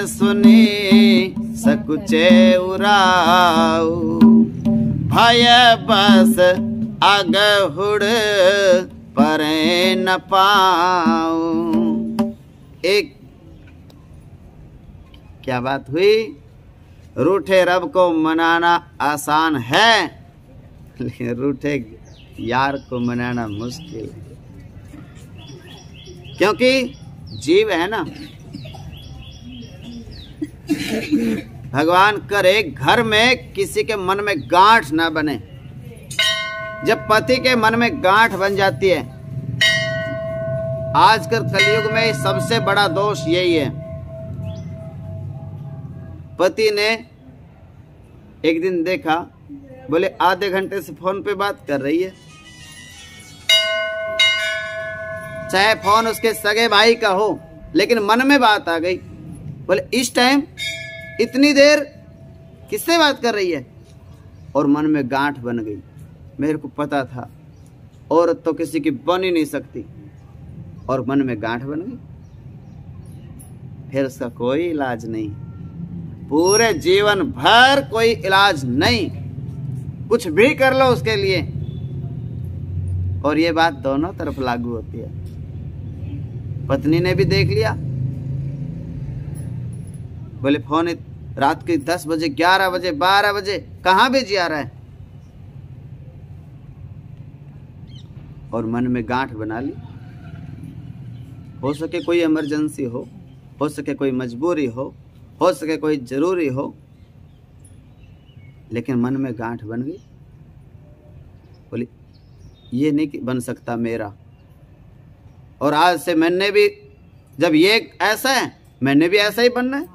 सुने सकुचे उराऊ, भय बस अगहुड़ परे न पाऊं। एक क्या बात हुई, रूठे रब को मनाना आसान है, लेकिन रूठे यार को मनाना मुश्किल है। क्योंकि जीव है ना, भगवान करे घर में किसी के मन में गांठ ना बने। जब पति के मन में गांठ बन जाती है, आजकल कलयुग में सबसे बड़ा दोष यही है। पति ने एक दिन देखा, बोले आधे घंटे से फोन पे बात कर रही है, चाहे फोन उसके सगे भाई का हो, लेकिन मन में बात आ गई। बोले इस टाइम इतनी देर किससे बात कर रही है, और मन में गांठ बन गई। मेरे को पता था औरत तो किसी की बन ही नहीं सकती, और मन में गांठ बन गई। फिर उसका कोई इलाज नहीं, पूरे जीवन भर कोई इलाज नहीं, कुछ भी कर लो उसके लिए। और ये बात दोनों तरफ लागू होती है। पत्नी ने भी देख लिया, बोले फोन रात के 10 बजे, 11 बजे, 12 बजे कहाँ भेजी आ रहा है, और मन में गांठ बना ली। हो सके कोई इमरजेंसी हो सके कोई मजबूरी हो सके कोई जरूरी हो, लेकिन मन में गांठ बन गई। बोली ये नहीं बन सकता मेरा, और आज से मैंने भी, जब ये ऐसा है मैंने भी ऐसा ही बनना है।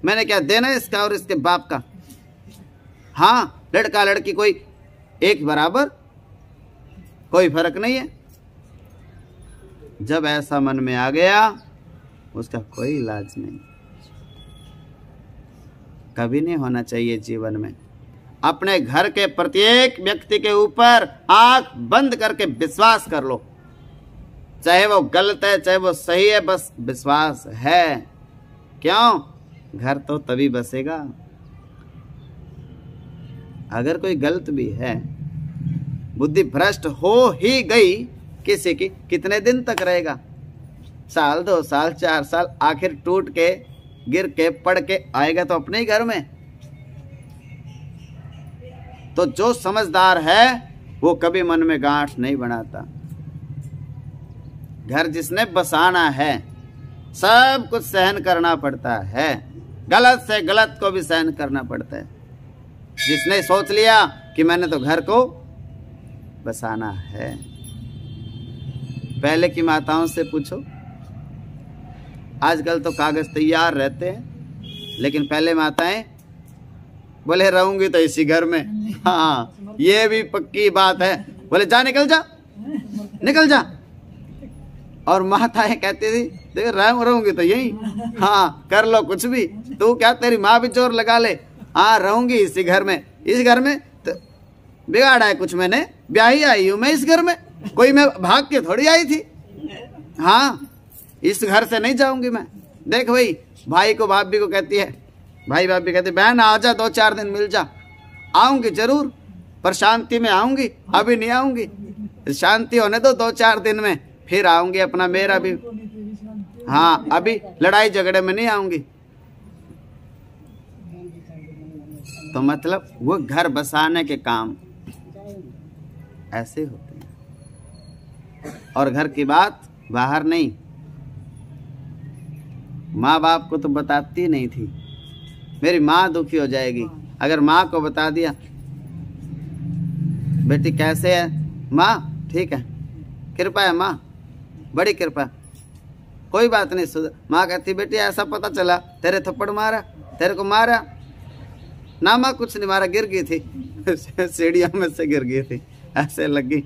मैंने क्या देना है इसका और इसके बाप का। हाँ, लड़का लड़की कोई एक बराबर, कोई फर्क नहीं है। जब ऐसा मन में आ गया उसका कोई इलाज नहीं, कभी नहीं होना चाहिए जीवन में। अपने घर के प्रत्येक व्यक्ति के ऊपर आंख बंद करके विश्वास कर लो, चाहे वो गलत है चाहे वो सही है, बस विश्वास है। क्यों? घर तो तभी बसेगा। अगर कोई गलत भी है, बुद्धि भ्रष्ट हो ही गई किसी की, कितने दिन तक रहेगा? साल, 2 साल, 4 साल, आखिर टूट के गिर के पड़ के आएगा तो अपने ही घर में। तो जो समझदार है वो कभी मन में गांठ नहीं बनाता। घर जिसने बसाना है सब कुछ सहन करना पड़ता है, गलत से गलत को भी सहन करना पड़ता है। जिसने सोच लिया कि मैंने तो घर को बसाना है। पहले की माताओं से पूछो, आजकल तो कागज तैयार रहते हैं, लेकिन पहले माताएं बोले रहूंगी तो इसी घर में। हाँ, ये भी पक्की बात है। बोले जा निकल जा, निकल जा। और माताएं कहती थी देख रहूंगी तो यही, हाँ कर लो कुछ भी, तू क्या तेरी माँ भी जोर लगा ले, हाँ रहूंगी इसी घर में। इस घर में तो बिगाड़ा है कुछ, मैंने ब्याही आई हूं मैं इस घर में, कोई मैं भाग के थोड़ी आई थी। हाँ, इस घर से नहीं जाऊंगी मैं। देख भाई, भाई को भाभी को कहती है, भाई भाभी कहती बहन आ जा, 2-4 दिन मिल जा। आऊंगी जरूर, पर शांति में आऊंगी, अभी नहीं आऊंगी। शांति होने दो 2-4 दिन में, फिर आऊंगी अपना मेरा भी। हाँ, अभी लड़ाई झगड़े में नहीं आऊंगी। तो मतलब वो घर बसाने के काम ऐसे होते हैं। और घर की बात बाहर नहीं, माँ बाप को तो बताती नहीं थी, मेरी माँ दुखी हो जाएगी। अगर माँ को बता दिया बेटी कैसे है, माँ ठीक है, कृपा है माँ, बड़ी कृपा, कोई बात नहीं सुधर। माँ कहती बेटी ऐसा पता चला तेरे थप्पड़ मारा, तेरे को मारा ना? माँ कुछ नहीं मारा, गिर गई थी सीढ़ियों में से गिर गई थी, ऐसे लग गई।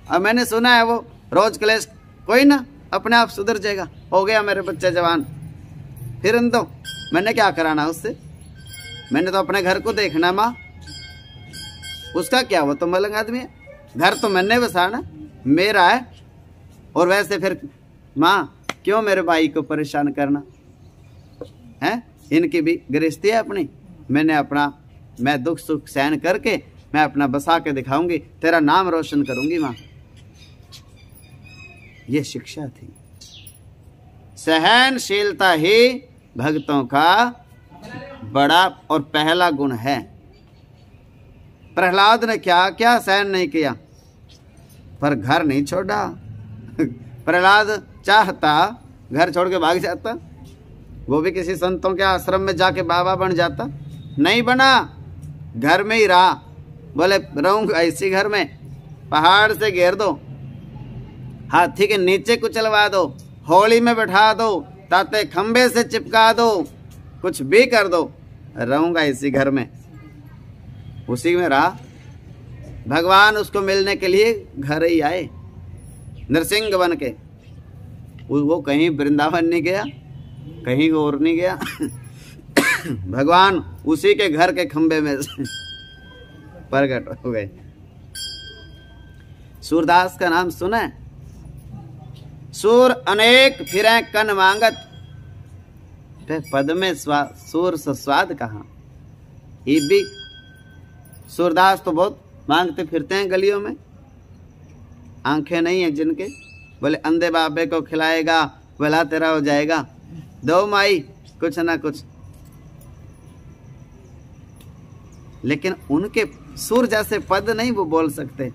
अब मैंने सुना है वो रोज क्लेश, कोई ना अपने आप सुधर जाएगा, हो गया मेरे बच्चे जवान, फिर इन दो। मैंने क्या कराना उससे, मैंने तो अपने घर को देखना। माँ उसका क्या, वो तो मलंग आदमी है, घर तो मैंने बसाना, मेरा है। और वैसे फिर माँ क्यों मेरे भाई को परेशान करना है, इनकी भी गृहस्थी है अपनी, मैं दुख सुख सहन करके मैं अपना बसा के दिखाऊंगी, तेरा नाम रोशन करूंगी। माँ ये शिक्षा थी। सहनशीलता ही भक्तों का बड़ा और पहला गुण है। प्रहलाद ने क्या क्या सहन नहीं किया, पर घर नहीं छोड़ा। प्रहलाद चाहता घर छोड़ के भाग जाता, वो भी किसी संतों के आश्रम में जाके बाबा बन जाता, नहीं बना, घर में ही रहा। बोले रहूंगा इसी घर में, पहाड़ से घेर दो, हाथी के नीचे कुचलवा दो, होली में बैठा दो, ताते खंबे से चिपका दो, कुछ भी कर दो, रहूंगा इसी घर में। उसी में रहा। भगवान उसको मिलने के लिए घर ही आए, नरसिंह बन के। वो कहीं वृंदावन नहीं गया, कहीं और नहीं गया भगवान उसी के घर के खंबे में प्रकट हो गए। सूरदास का नाम सुना है? सूर अनेक फिरे कन मांगत, पद में सूर स्वाद कहाँ। ये भी सूरदास तो बहुत मांगते फिरते हैं गलियों में, आंखें नहीं है जिनके, बोले अंधे बाबे को खिलाएगा भला तेरा हो जाएगा, दो माई कुछ ना कुछ। लेकिन उनके सुर जैसे पद नहीं वो बोल सकते।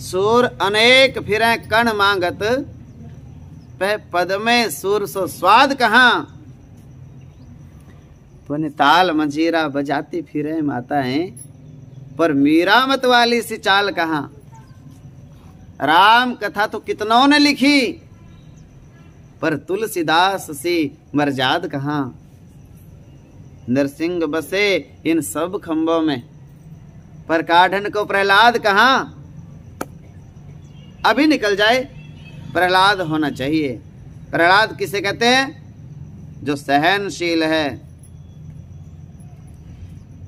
सूर अनेक फिरे कण मांगत, पह पद में सूर सो स्वाद कहाँ। पुन ताल मंजीरा बजाती फिरे माताएं, पर मीरा मत वाली सी चाल कहाँ। राम कथा तो कितनों ने लिखी, पर तुलसीदास सी मर्याद कहाँ। नरसिंह बसे इन सब खंभों में, पर काढ़न को प्रहलाद कहाँ। अभी निकल जाए, प्रहलाद होना चाहिए। प्रहलाद किसे कहते हैं? जो सहनशील है।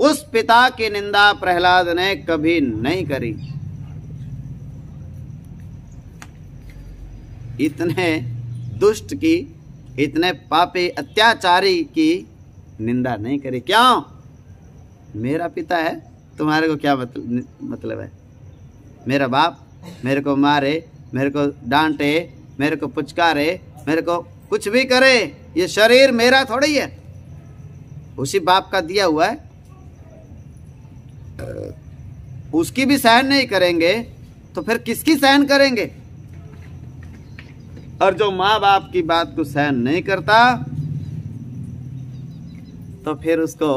उस पिता की निंदा प्रहलाद ने कभी नहीं करी। इतने दुष्ट की, इतने पापी अत्याचारी की निंदा नहीं करी। क्यों? मेरा पिता है, तुम्हारे को क्या मतलब है? मेरा बाप मेरे को मारे, मेरे को डांटे, मेरे को पुचकारे, मेरे को कुछ भी करे, ये शरीर मेरा थोड़ी है, उसी बाप का दिया हुआ है। उसकी भी सहन नहीं करेंगे तो फिर किसकी सहन करेंगे? और जो माँ बाप की बात को सहन नहीं करता तो फिर उसको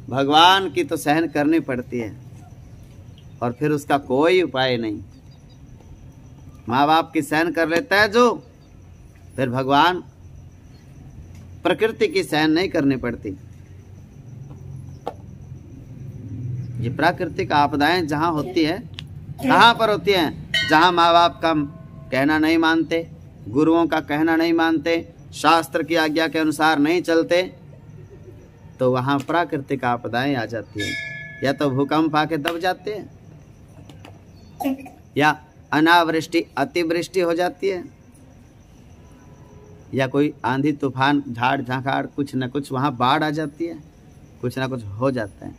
भगवान की तो सहन करनी पड़ती है, और फिर उसका कोई उपाय नहीं। माँ बाप की सहन कर लेता है जो, फिर भगवान प्रकृति की सहन नहीं करनी पड़ती। ये प्राकृतिक आपदाएं जहां होती है, कहां पर होती हैं? जहां माँ बाप का कहना नहीं मानते, गुरुओं का कहना नहीं मानते, शास्त्र की आज्ञा के अनुसार नहीं चलते, तो वहां प्राकृतिक आपदाएं आ जाती हैं। या तो भूकंप आके दब जाते हैं, या अनावृष्टि अतिवृष्टि हो जाती है, या कोई आंधी तूफान झाड़ झंखाड़ कुछ न कुछ वहाँ बाढ़ आ जाती है, कुछ न कुछ हो जाता है।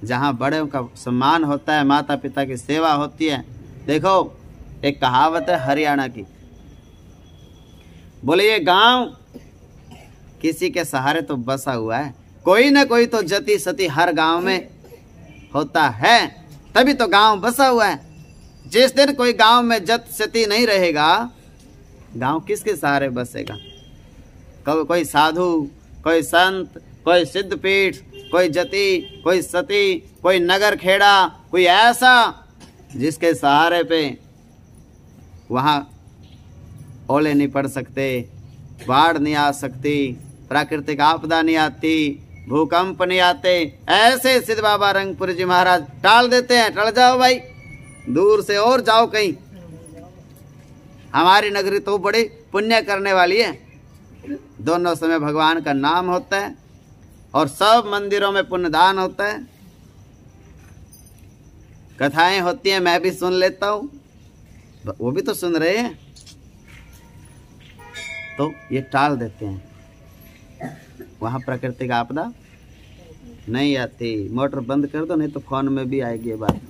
जहाँ बड़ों का सम्मान होता है, माता पिता की सेवा होती है। देखो एक कहावत है हरियाणा की, बोले ये गांव किसी के सहारे तो बसा हुआ है, कोई न कोई तो जति सती हर गांव में होता है, तभी तो गांव बसा हुआ है। जिस दिन कोई गांव में जत सती नहीं रहेगा, गांव किसके सहारे बसेगा? कोई साधु, कोई संत, कोई सिद्धपीठ, कोई जति, कोई सती, कोई नगर खेड़ा, कोई ऐसा जिसके सहारे पे वहाँ ओले नहीं पड़ सकते, बाढ़ नहीं आ सकती, प्राकृतिक आपदा नहीं आती, भूकंप नहीं आते। ऐसे सिद्ध बाबा रंगपुर जी महाराज टाल देते हैं, टल जाओ भाई, दूर से और जाओ कहीं, हमारी नगरी तो बड़ी पुण्य करने वाली है। दोनों समय भगवान का नाम होता है और सब मंदिरों में पुण्यदान होता है, कथाएं होती हैं, मैं भी सुन लेता हूँ, वो भी तो सुन रहे हैं, तो ये टाल देते हैं। वहाँ प्राकृतिक आपदा नहीं आती। मोटर बंद कर दो, नहीं तो फोन में भी आएगी ये बात।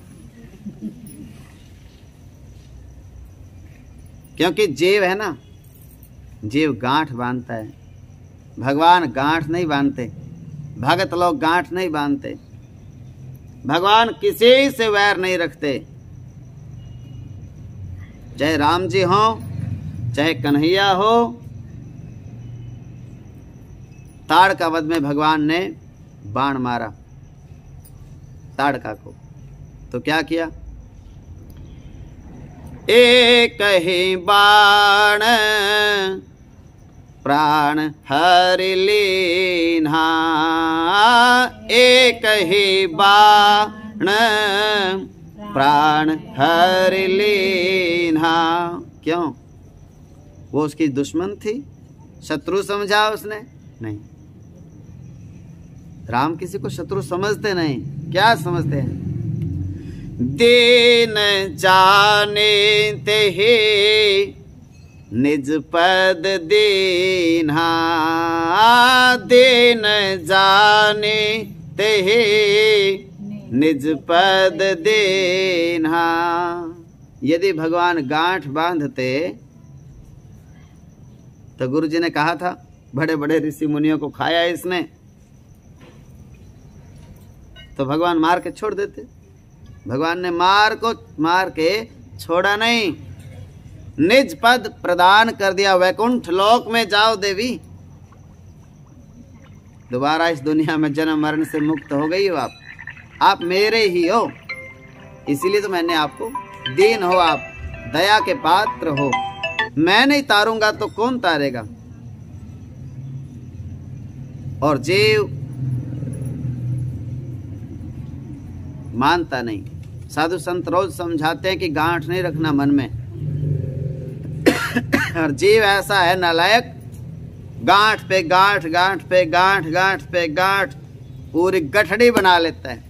क्योंकि जीव है ना, जीव गांठ बांधता है, भगवान गांठ नहीं बांधते, भगत लोग गांठ नहीं बांधते, भगवान किसी से वैर नहीं रखते। चाहे राम जी हो, चाहे कन्हैया हो। ताड़का वध में भगवान ने बाण मारा ताड़का को, तो क्या किया? एक ही बाण प्राण हर लीन्हा, एक ही बाण प्राण हर लीन्हा। क्यों? वो उसकी दुश्मन थी, शत्रु समझा उसने? नहीं, राम किसी को शत्रु समझते नहीं। क्या समझते हैं? दीन जाने ते ही निज पद दीन्हा, दीन जाने ते ही निज पद दीन्हा। यदि भगवान गांठ बांधते तो गुरु जी ने कहा था, बड़े बड़े ऋषि मुनियों को खाया इसने, तो भगवान मार के छोड़ देते। भगवान ने मार के छोड़ा नहीं, निज पद प्रदान कर दिया। वैकुंठ लोक में जाओ देवी, दोबारा इस दुनिया में जन्म मरण से मुक्त हो गई हो आप मेरे ही हो, इसीलिए तो मैंने आपको, दीन हो आप, दया के पात्र हो, मैं नहीं तारूंगा तो कौन तारेगा। और जीव मानता नहीं। साधु संत रोज समझाते हैं कि गांठ नहीं रखना मन में, और जीव ऐसा है नालायक, गांठ पे गांठ, गांठ पे गांठ, गांठ पे गांठ, पूरी गठड़ी बना लेता है।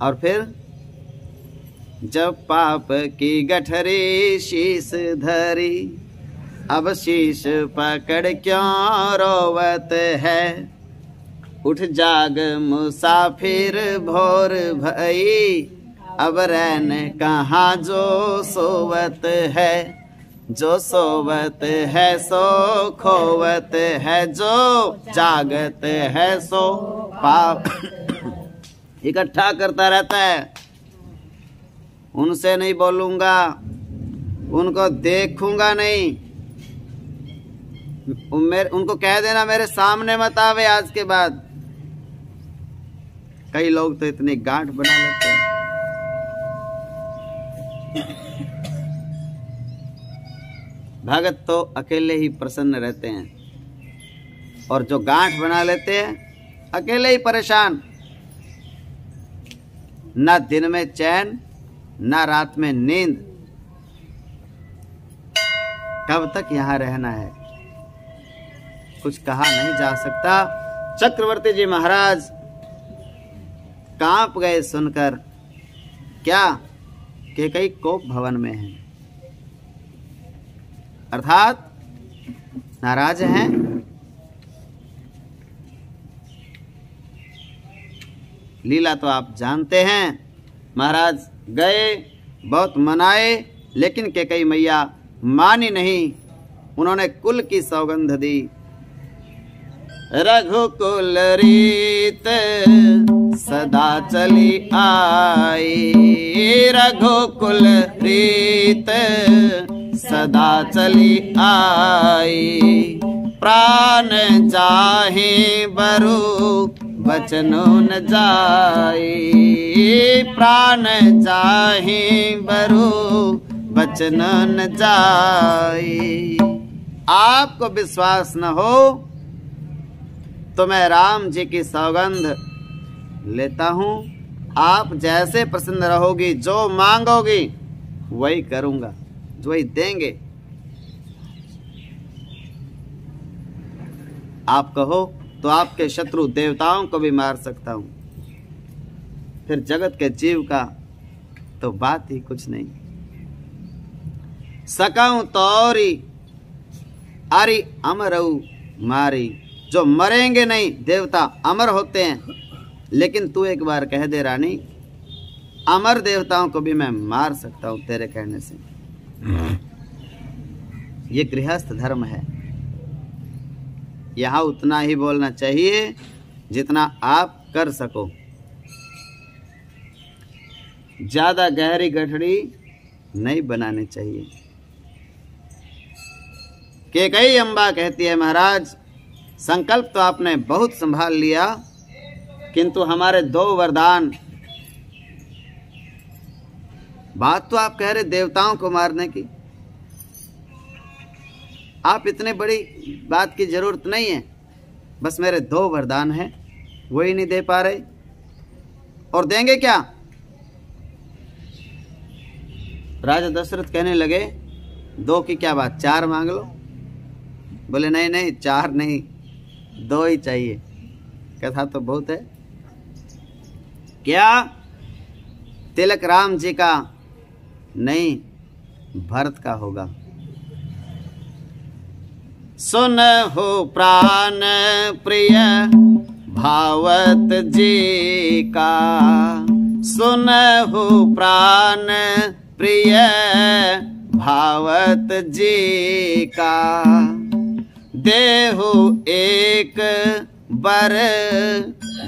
और फिर जब पाप की गठरी शीश धरी, अब शीश पकड़ क्यों रोवत है। उठ जाग मुसाफिर भोर भई, अब रैन कहाँ जो सोवत है। जो सोवत है सो खोवत है, जो जागत है सो पाप इकट्ठा करता रहता है। उनसे नहीं बोलूंगा, उनको देखूंगा नहीं, उनको कह देना मेरे सामने मत आवे आज के बाद। कई लोग तो इतनी गांठ बना लेते हैं। भगत तो अकेले ही प्रसन्न रहते हैं, और जो गांठ बना लेते हैं अकेले ही परेशान। ना दिन में चैन, ना रात में नींद। कब तक यहां रहना है, कुछ कहा नहीं जा सकता। चक्रवर्ती जी महाराज कांप गए सुनकर, क्या कि कई कोप भवन में हैं, अर्थात नाराज हैं। लीला तो आप जानते हैं। महाराज गए, बहुत मनाए, लेकिन कैकेयी मैया मानी नहीं। उन्होंने कुल की सौगंध दी। रघुकुल रीत सदा चली आई, रघुकुल रीत सदा चली आई। प्राण जाहि बरु बचनो न जाई, प्राण जाहि बरु बचनो न जाई। आपको विश्वास न हो तो मैं राम जी की सौगंध लेता हूं। आप जैसे प्रसन्न रहोगी, जो मांगोगी वही करूंगा, वही देंगे। आप कहो तो आपके शत्रु देवताओं को भी मार सकता हूं। फिर जगत के जीव का तो बात ही कुछ नहीं। सकाऊं तौरी आरी अमरऊ मारी। जो मरेंगे नहीं, देवता अमर होते हैं। लेकिन तू एक बार कह दे रानी, अमर देवताओं को भी मैं मार सकता हूं तेरे कहने से। ये गृहस्थ धर्म है। यहां उतना ही बोलना चाहिए जितना आप कर सको। ज्यादा गहरी गठड़ी नहीं बनानी चाहिए। कैकेयी अम्बा कहती है, महाराज संकल्प तो आपने बहुत संभाल लिया, किंतु हमारे 2 वरदान। बात तो आप कह रहे देवताओं को मारने की, आप इतने बड़ी बात की जरूरत नहीं है। बस मेरे 2 वरदान हैं, वही नहीं दे पा रहे। और देंगे क्या? राजा दशरथ कहने लगे, 2 की क्या बात, 4 मांग लो। बोले नहीं नहीं, 4 नहीं, 2 ही चाहिए। कथा तो बहुत है। क्या? तिलक राम जी का नहीं, भरत का होगा। सुन हो प्राण प्रिय भावत जी का, सुन हो प्राण प्रिय भावत जी का। देहु एक बर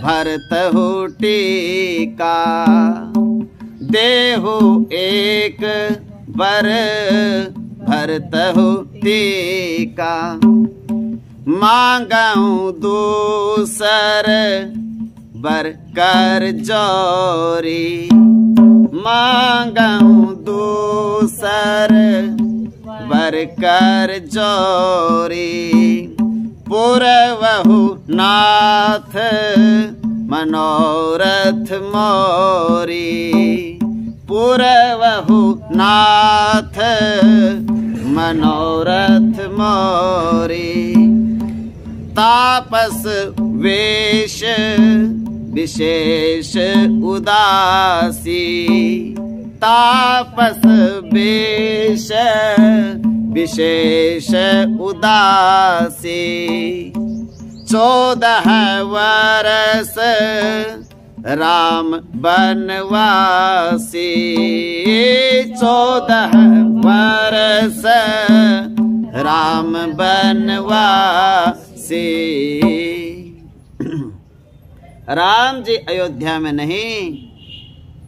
भरत हो टीका, देहु एक बर भरतहु टीका, मांगऊ दूसर बर कर जोरी, मांगऊ दूसर बर कर जोरी, पुरवहु नाथ मनोरथ मोरी, पुरवहु नाथ मनोरथ मोरी, तापस वेश विशेष उदासी, तापस वेश विशेष उदासी, 14 वर्ष राम बनवासी, 14 वर्ष राम बनवासी। राम जी अयोध्या में नहीं,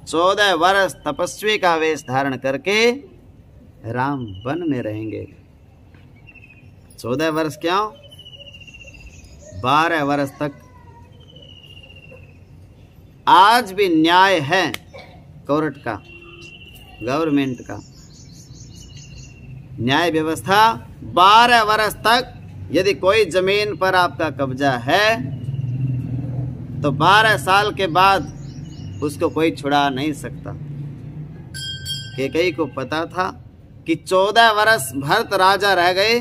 14 वर्ष तपस्वी का वेश धारण करके राम वन में रहेंगे। 14 वर्ष क्यों? 12 वर्ष तक आज भी न्याय है कोर्ट का, गवर्नमेंट का न्याय व्यवस्था। 12 वर्ष तक यदि कोई जमीन पर आपका कब्जा है तो 12 साल के बाद उसको कोई छुड़ा नहीं सकता। कैकेयी को पता था कि 14 वर्ष भरत राजा रह गए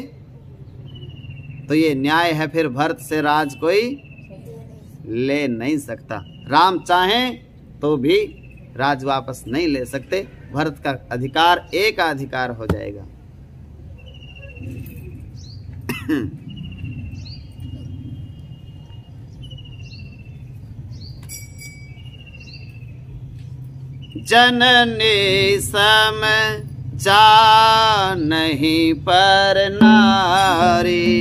तो ये न्याय है, फिर भरत से राज कोई ले नहीं सकता। राम चाहें तो भी राज वापस नहीं ले सकते। भरत का अधिकार एक अधिकार हो जाएगा। जननी सम जानहि पर नारी,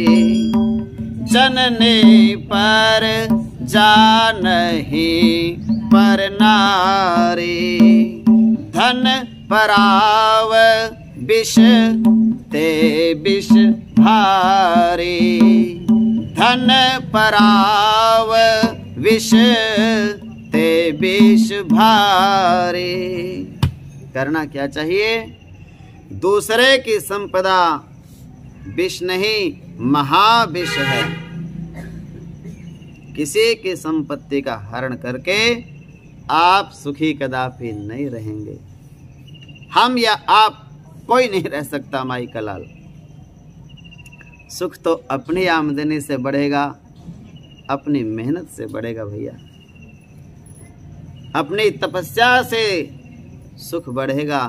जननी पर जानहि पर नारी, धन पराव विष ते विष भारी, धन पराव विष ते विष भारी। करना क्या चाहिए? दूसरे की संपदा विष नहीं महाविष है। किसी की संपत्ति का हरण करके आप सुखी कदापि नहीं रहेंगे। हम या आप कोई नहीं रह सकता। माई का लाल, सुख तो अपनी आमदनी से बढ़ेगा, अपनी मेहनत से बढ़ेगा भैया। अपनी तपस्या से सुख बढ़ेगा।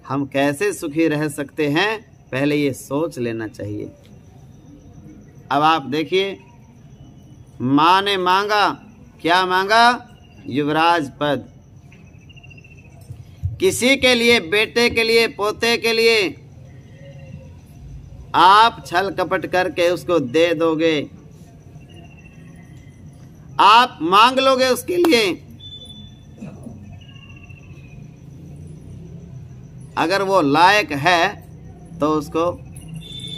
हम कैसे सुखी रह सकते हैं पहले ये सोच लेना चाहिए। अब आप देखिए, माँ ने मांगा, क्या मांगा? युवराज पद। किसी के लिए, बेटे के लिए, पोते के लिए आप छल कपट करके उसको दे दोगे, आप मांग लोगे उसके लिए। अगर वो लायक है तो उसको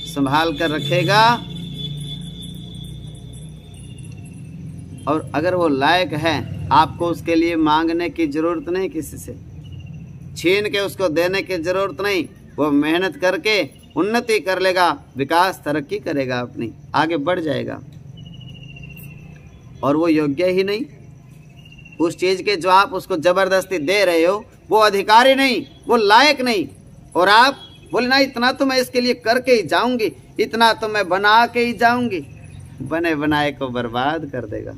संभाल कर रखेगा, और अगर वो लायक है आपको उसके लिए मांगने की जरूरत नहीं, किसी से छीन के उसको देने की जरूरत नहीं। वो मेहनत करके उन्नति कर लेगा, विकास तरक्की करेगा, अपनी आगे बढ़ जाएगा। और वो योग्य ही नहीं उस चीज के जो आप उसको जबरदस्ती दे रहे हो, वो अधिकारी नहीं, वो लायक नहीं। और आप बोले ना, इतना तो मैं इसके लिए करके ही जाऊंगी, इतना तो मैं बना के ही जाऊंगी। बने बनाए को बर्बाद कर देगा।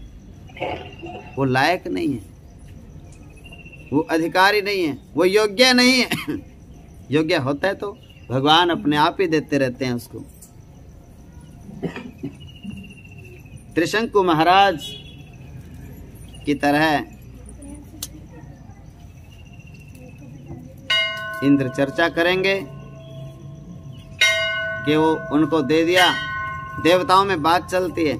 वो लायक नहीं है, वो अधिकारी नहीं है, वो योग्य नहीं है। योग्य होता है तो भगवान अपने आप ही देते रहते हैं उसको। त्रिशंकु महाराज की तरह इंद्र चर्चा करेंगे कि वो उनको दे दिया। देवताओं में बात चलती है,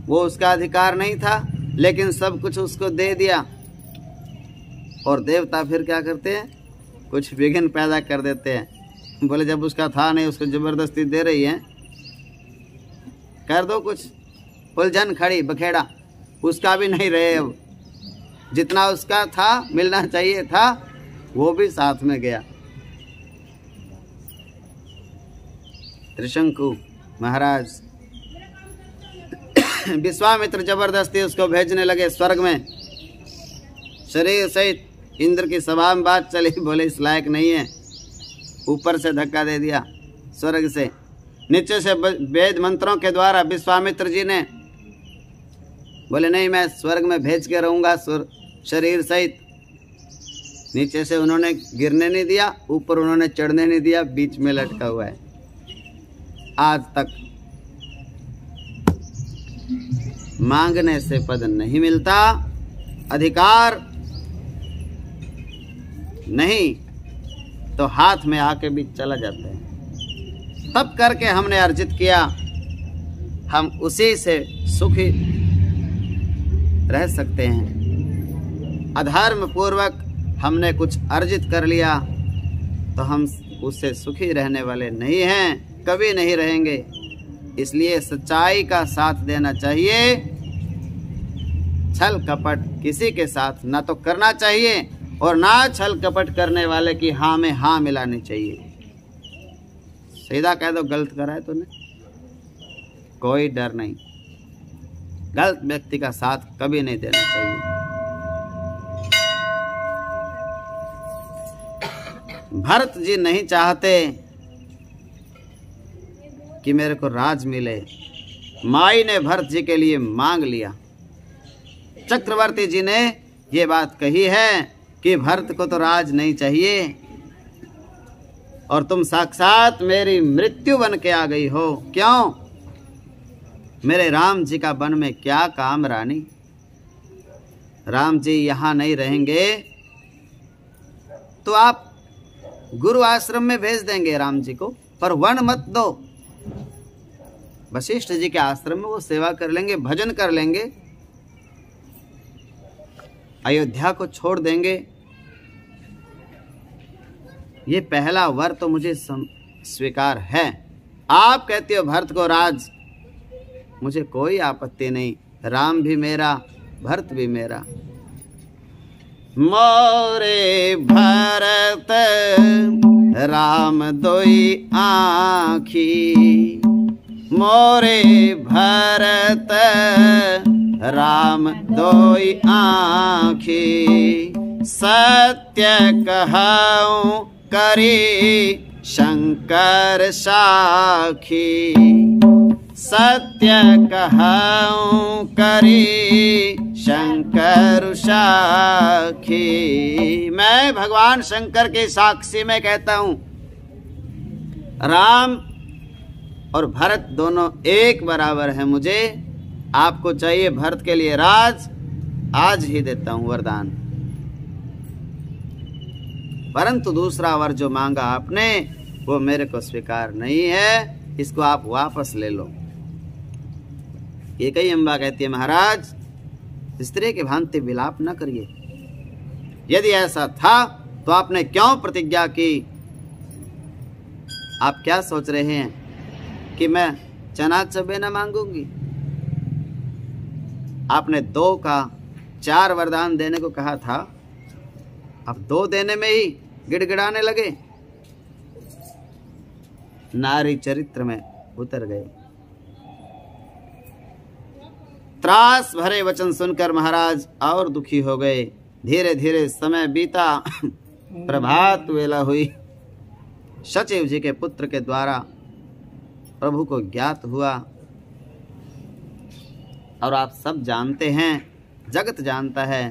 वो उसका अधिकार नहीं था लेकिन सब कुछ उसको दे दिया। और देवता फिर क्या करते हैं, कुछ विघ्न पैदा कर देते हैं। बोले जब उसका था नहीं उसको जबरदस्ती दे रही है, कर दो कुछ, उलझन खड़ी बखेड़ा, उसका भी नहीं रहे। अब जितना उसका था मिलना चाहिए था वो भी साथ में गया। त्रिशंकु महाराज विश्वामित्र जबरदस्ती उसको भेजने लगे स्वर्ग में, शरीर सहित। इंद्र की सभा में बात चली, बोले इस लायक नहीं है, ऊपर से धक्का दे दिया स्वर्ग से। नीचे से वेद मंत्रों के द्वारा विश्वामित्र जी ने बोले नहीं मैं स्वर्ग में भेज के रहूँगा शरीर सहित। नीचे से उन्होंने गिरने नहीं दिया, ऊपर उन्होंने चढ़ने नहीं दिया, बीच में लटका हुआ है आज तक। मांगने से पद नहीं मिलता, अधिकार नहीं तो हाथ में आके भी चला जाता है। तब करके हमने अर्जित किया, हम उसी से सुखी रह सकते हैं। अधर्म पूर्वक हमने कुछ अर्जित कर लिया तो हम उससे सुखी रहने वाले नहीं हैं, कभी नहीं रहेंगे। इसलिए सच्चाई का साथ देना चाहिए, छल कपट किसी के साथ ना तो करना चाहिए और ना छल कपट करने वाले की हाँ में हाँ मिलानी चाहिए। सीधा कह दो गलत करा है तूने, कोई डर नहीं। गलत व्यक्ति का साथ कभी नहीं देना चाहिए। भरत जी नहीं चाहते कि मेरे को राज मिले, माई ने भरत जी के लिए मांग लिया। चक्रवर्ती जी ने ये बात कही है कि भरत को तो राज नहीं चाहिए और तुम साक्षात मेरी मृत्यु बन के आ गई हो। क्यों? मेरे राम जी का वन में क्या काम रानी? राम जी यहाँ नहीं रहेंगे तो आप गुरु आश्रम में भेज देंगे राम जी को, पर वन मत दो। वशिष्ठ जी के आश्रम में वो सेवा कर लेंगे, भजन कर लेंगे, अयोध्या को छोड़ देंगे। ये पहला वर तो मुझे स्वीकार है। आप कहते हो भरत को राज, मुझे कोई आपत्ति नहीं। राम भी मेरा, भरत भी मेरा। मोरे भरत राम दोई आँखी, मोरे भरत राम दोई आँखी, सत्य कहूँ करी शंकर साखी, सत्य कहूँ करी शंकर साखी। मैं भगवान शंकर के साक्षी में कहता हूँ, राम और भरत दोनों एक बराबर है। मुझे आपको चाहिए भरत के लिए राज, आज ही देता हूँ वरदान। परंतु दूसरा वर जो मांगा आपने वो मेरे को स्वीकार नहीं है, इसको आप वापस ले लो। एक ही अम्बा कहती है महाराज स्त्री की भांति विलाप न करिए। यदि ऐसा था तो आपने क्यों प्रतिज्ञा की? आप क्या सोच रहे हैं कि मैं चना चबे न मांगूंगी? आपने 2 का 4 वरदान देने को कहा था, अब 2 देने में ही गिड़गिड़ाने लगे, नारी चरित्र में उतर गए। त्रास भरे वचन सुनकर महाराज और दुखी हो गए। धीरे धीरे समय बीता, प्रभात वेला हुई। सचिव जी के पुत्र के द्वारा प्रभु को ज्ञात हुआ। और आप सब जानते हैं, जगत जानता है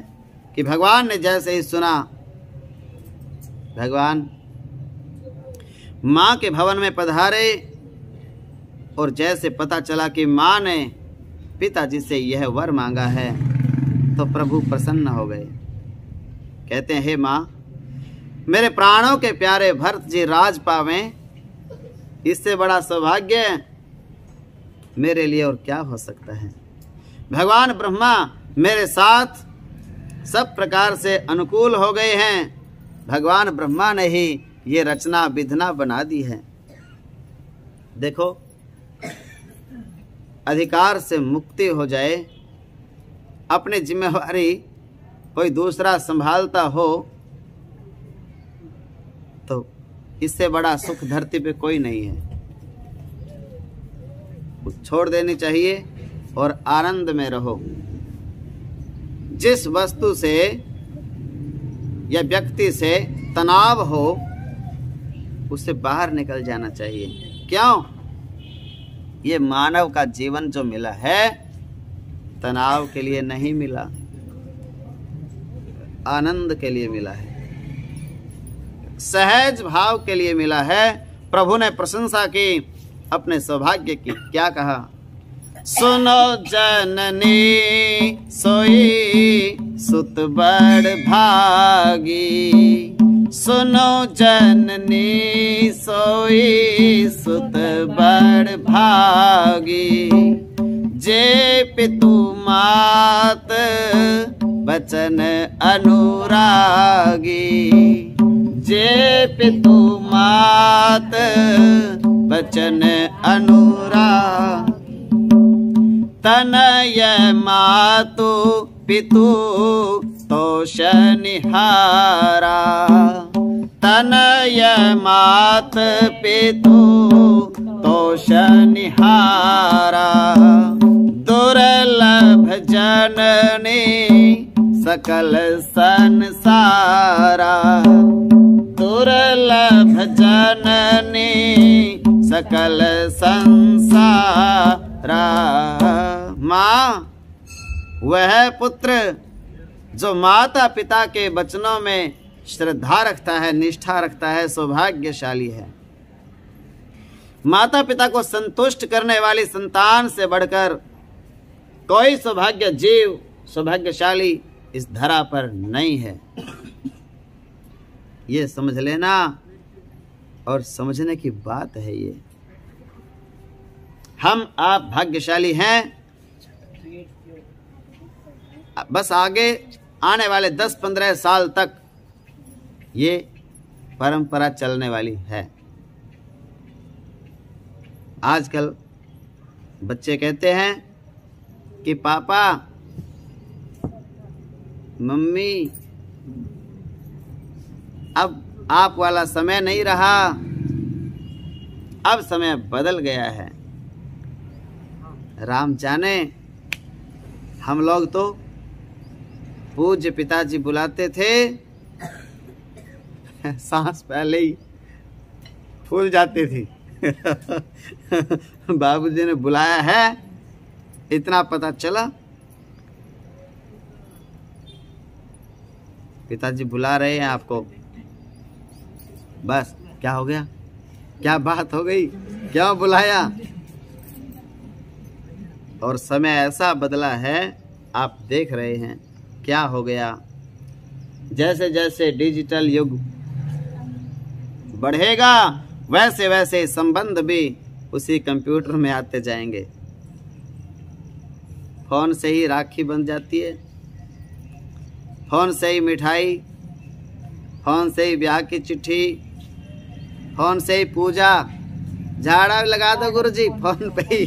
कि भगवान ने जैसे ही सुना, भगवान माँ के भवन में पधारे और जैसे पता चला कि माँ ने पिताजी से यह वर मांगा है तो प्रभु प्रसन्न हो गए। कहते हैं, हे माँ, मेरे प्राणों के प्यारे भरत जी राज पावें, इससे बड़ा सौभाग्य मेरे लिए और क्या हो सकता है। भगवान ब्रह्मा मेरे साथ सब प्रकार से अनुकूल हो गए हैं। भगवान ब्रह्मा ने ही ये रचना विधना बना दी है। देखो, अधिकार से मुक्ति हो जाए, अपनी जिम्मेवारी कोई दूसरा संभालता हो, तो इससे बड़ा सुख धरती पे कोई नहीं है। छोड़ देनी चाहिए और आनंद में रहो। जिस वस्तु से या व्यक्ति से तनाव हो, उससे बाहर निकल जाना चाहिए। क्यों? ये मानव का जीवन जो मिला है, तनाव के लिए नहीं मिला, आनंद के लिए मिला है, सहज भाव के लिए मिला है। प्रभु ने प्रशंसा की अपने सौभाग्य की। क्या कहा? सुनो जननी सोई सुत बड़ भागी, सुनो जननी सोई सुत बड़ भागी, जे पितु मात बचन अनुरागी, जे पितु मात बचन अनुराग, तनय मातु पितु तोष निहारा, तनय मात पितु तोष निहारा, दुर्लभ जननी सकल संसारा, दुर्लभ जननी सकल संसारा। माँ वह पुत्र जो माता पिता के वचनों में श्रद्धा रखता है, निष्ठा रखता है, सौभाग्यशाली है। माता पिता को संतुष्ट करने वाली संतान से बढ़कर कोई सौभाग्य जीव, सौभाग्यशाली इस धरा पर नहीं है। ये समझ लेना, और समझने की बात है ये। हम आप भाग्यशाली हैं। बस आगे आने वाले 10-15 साल तक ये परंपरा चलने वाली है। आजकल बच्चे कहते हैं कि पापा, मम्मी, अब आप वाला समय नहीं रहा, अब समय बदल गया है। राम जाने, हम लोग तो पूज्य पिताजी बुलाते थे, सांस पहले ही फूल जाती थी। बाबूजी ने बुलाया है, इतना पता चला पिताजी बुला रहे हैं आपको, बस क्या हो गया, क्या बात हो गई, क्यों बुलाया। और समय ऐसा बदला है, आप देख रहे हैं क्या हो गया। जैसे जैसे डिजिटल युग बढ़ेगा, वैसे वैसे संबंध भी उसी कंप्यूटर में आते जाएंगे। फोन से ही राखी बन जाती है, फोन से ही मिठाई, फोन से ही ब्याह की चिट्ठी, फोन से ही पूजा, झाड़ा लगा दो गुरुजी फोन पे ही।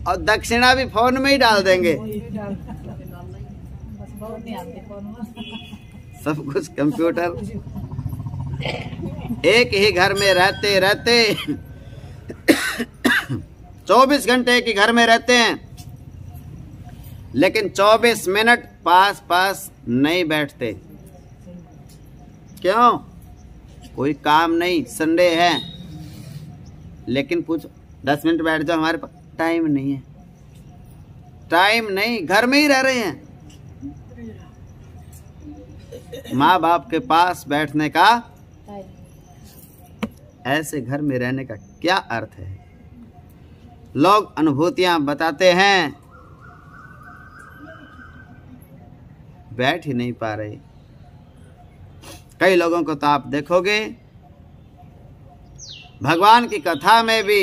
और दक्षिणा भी फोन में ही डाल देंगे। सब कुछ कंप्यूटर। एक ही घर में रहते रहते 24 घंटे एक ही घर में रहते हैं, लेकिन 24 मिनट पास पास नहीं बैठते। क्यों? कोई काम नहीं, संडे है, लेकिन पूछ 10 मिनट बैठ जाओ, हमारे पास टाइम नहीं है। टाइम नहीं, घर में ही रह रहे हैं। माँ बाप के पास बैठने का, ऐसे घर में रहने का क्या अर्थ है? लोग अनुभूतियां बताते हैं, बैठ ही नहीं पा रहे। कई लोगों को तो आप देखोगे भगवान की कथा में भी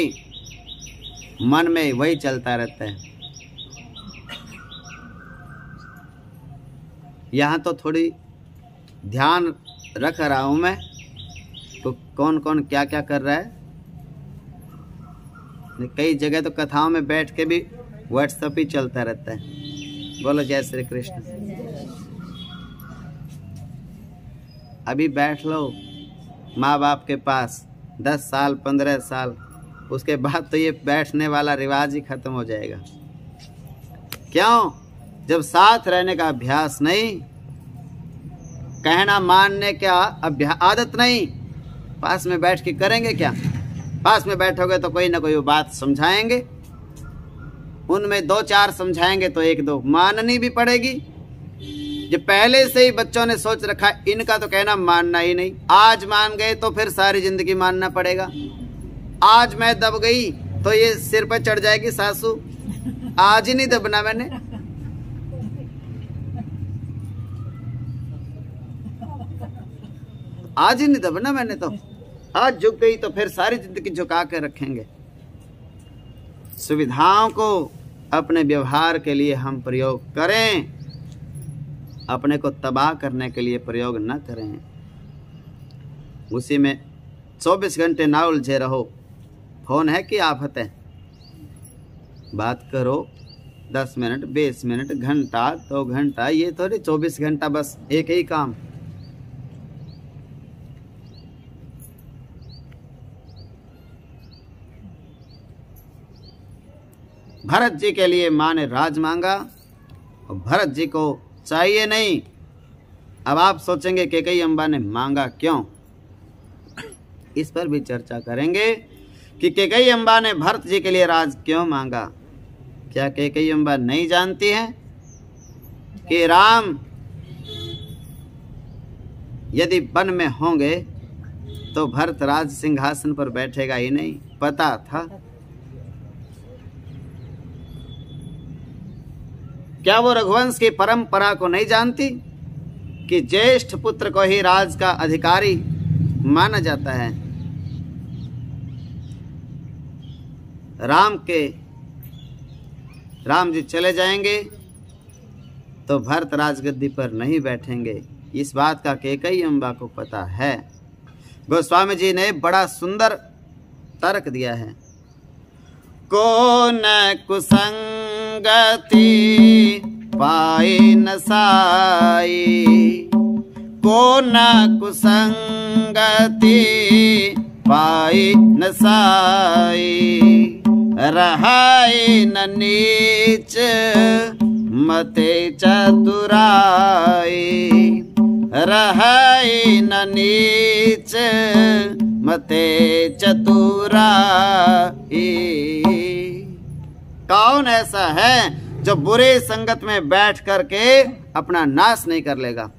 मन में वही चलता रहता है। यहाँ तो थोड़ी ध्यान रख रहा हूँ मैं, तो कौन कौन क्या क्या कर रहा है। कई जगह तो कथाओं में बैठ के भी व्हाट्सएप ही चलता रहता है। बोलो जय श्री कृष्ण। अभी बैठ लो माँ बाप के पास 10 साल 15 साल, उसके बाद तो ये बैठने वाला रिवाज ही खत्म हो जाएगा। क्यों? जब साथ रहने का अभ्यास नहीं, कहना मानने का आदत नहीं, पास में बैठ के करेंगे क्या? पास में बैठोगे तो कोई ना कोई बात समझाएंगे, उनमें 2-4 समझाएंगे तो 1-2 माननी भी पड़ेगी। जो पहले से ही बच्चों ने सोच रखा इनका तो कहना मानना ही नहीं, आज मान गए तो फिर सारी जिंदगी मानना पड़ेगा। आज मैं दब गई तो ये सिर पर चढ़ जाएगी सासू, आज ही नहीं दबना मैंने। आज ही नहीं दबना मैंने, तो आज झुक गई तो फिर सारी जिंदगी झुका के रखेंगे। सुविधाओं को अपने व्यवहार के लिए हम प्रयोग करें, अपने को तबाह करने के लिए प्रयोग न करें। उसी में 24 घंटे ना उलझे रहो। फोन है कि आफत है, बात करो 10 मिनट 20 मिनट घंटा 2 घंटा, ये थोड़ी 24 घंटा बस एक ही काम। भरत जी के लिए माँ ने राज मांगा और भरत जी को चाहिए नहीं। अब आप सोचेंगे कैकेयी अम्बा ने मांगा क्यों? इस पर भी चर्चा करेंगे कि कैकेयी अम्बा ने भरत जी के लिए राज क्यों मांगा। क्या कैकेयी अम्बा नहीं जानती हैं कि राम यदि वन में होंगे तो भरत राज सिंहासन पर बैठेगा ही नहीं? पता था। क्या वो रघुवंश की परंपरा को नहीं जानती कि ज्येष्ठ पुत्र को ही राज का अधिकारी माना जाता है? राम जी चले जाएंगे तो भरत राजगद्दी पर नहीं बैठेंगे। इस बात का कैकेयी अम्बा को पता है। गोस्वामी जी ने बड़ा सुंदर तर्क दिया है। को न कुसंगति पाए न साई, को न कुसंगति पाए न साई, रहाए न नीच मते चतुराई, रहाए न नीच मते चतुराई। कौन ऐसा है जो बुरे संगत में बैठ करके अपना नाश नहीं कर लेगा?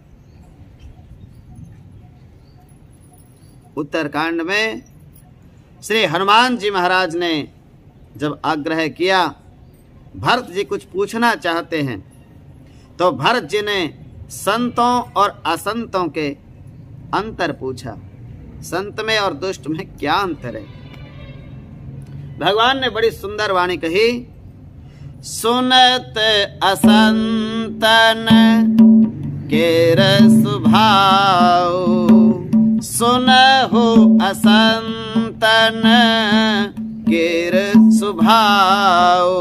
उत्तरकांड में श्री हनुमान जी महाराज ने जब आग्रह किया, भरत जी कुछ पूछना चाहते हैं, तो भरत जी ने संतों और असंतों के अंतर पूछा। संत में और दुष्ट में क्या अंतर है? भगवान ने बड़ी सुंदर वाणी कही। सुनत असंतन केर सुभाव, सुनहु असंतन केर सुभाव,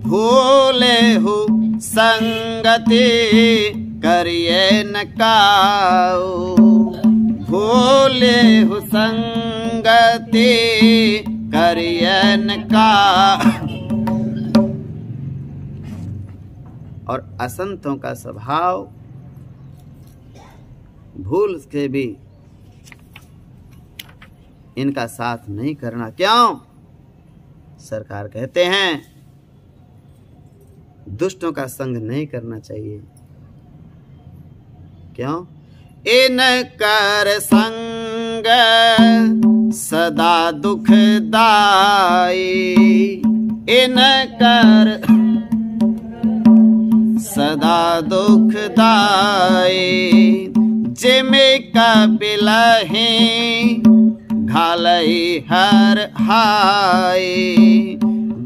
भूले हु संगति करिए न काऊ, भूले हु संगति करिए न काऊ। और असंतों का स्वभाव भूल के भी इनका साथ नहीं करना। क्यों? सरकार कहते हैं दुष्टों का संग नहीं करना चाहिए। क्यों? इन कर संग सदा दुखदाई, इन कर सदा दुखदाई, जिमे कपिलहि घालई हर हाई,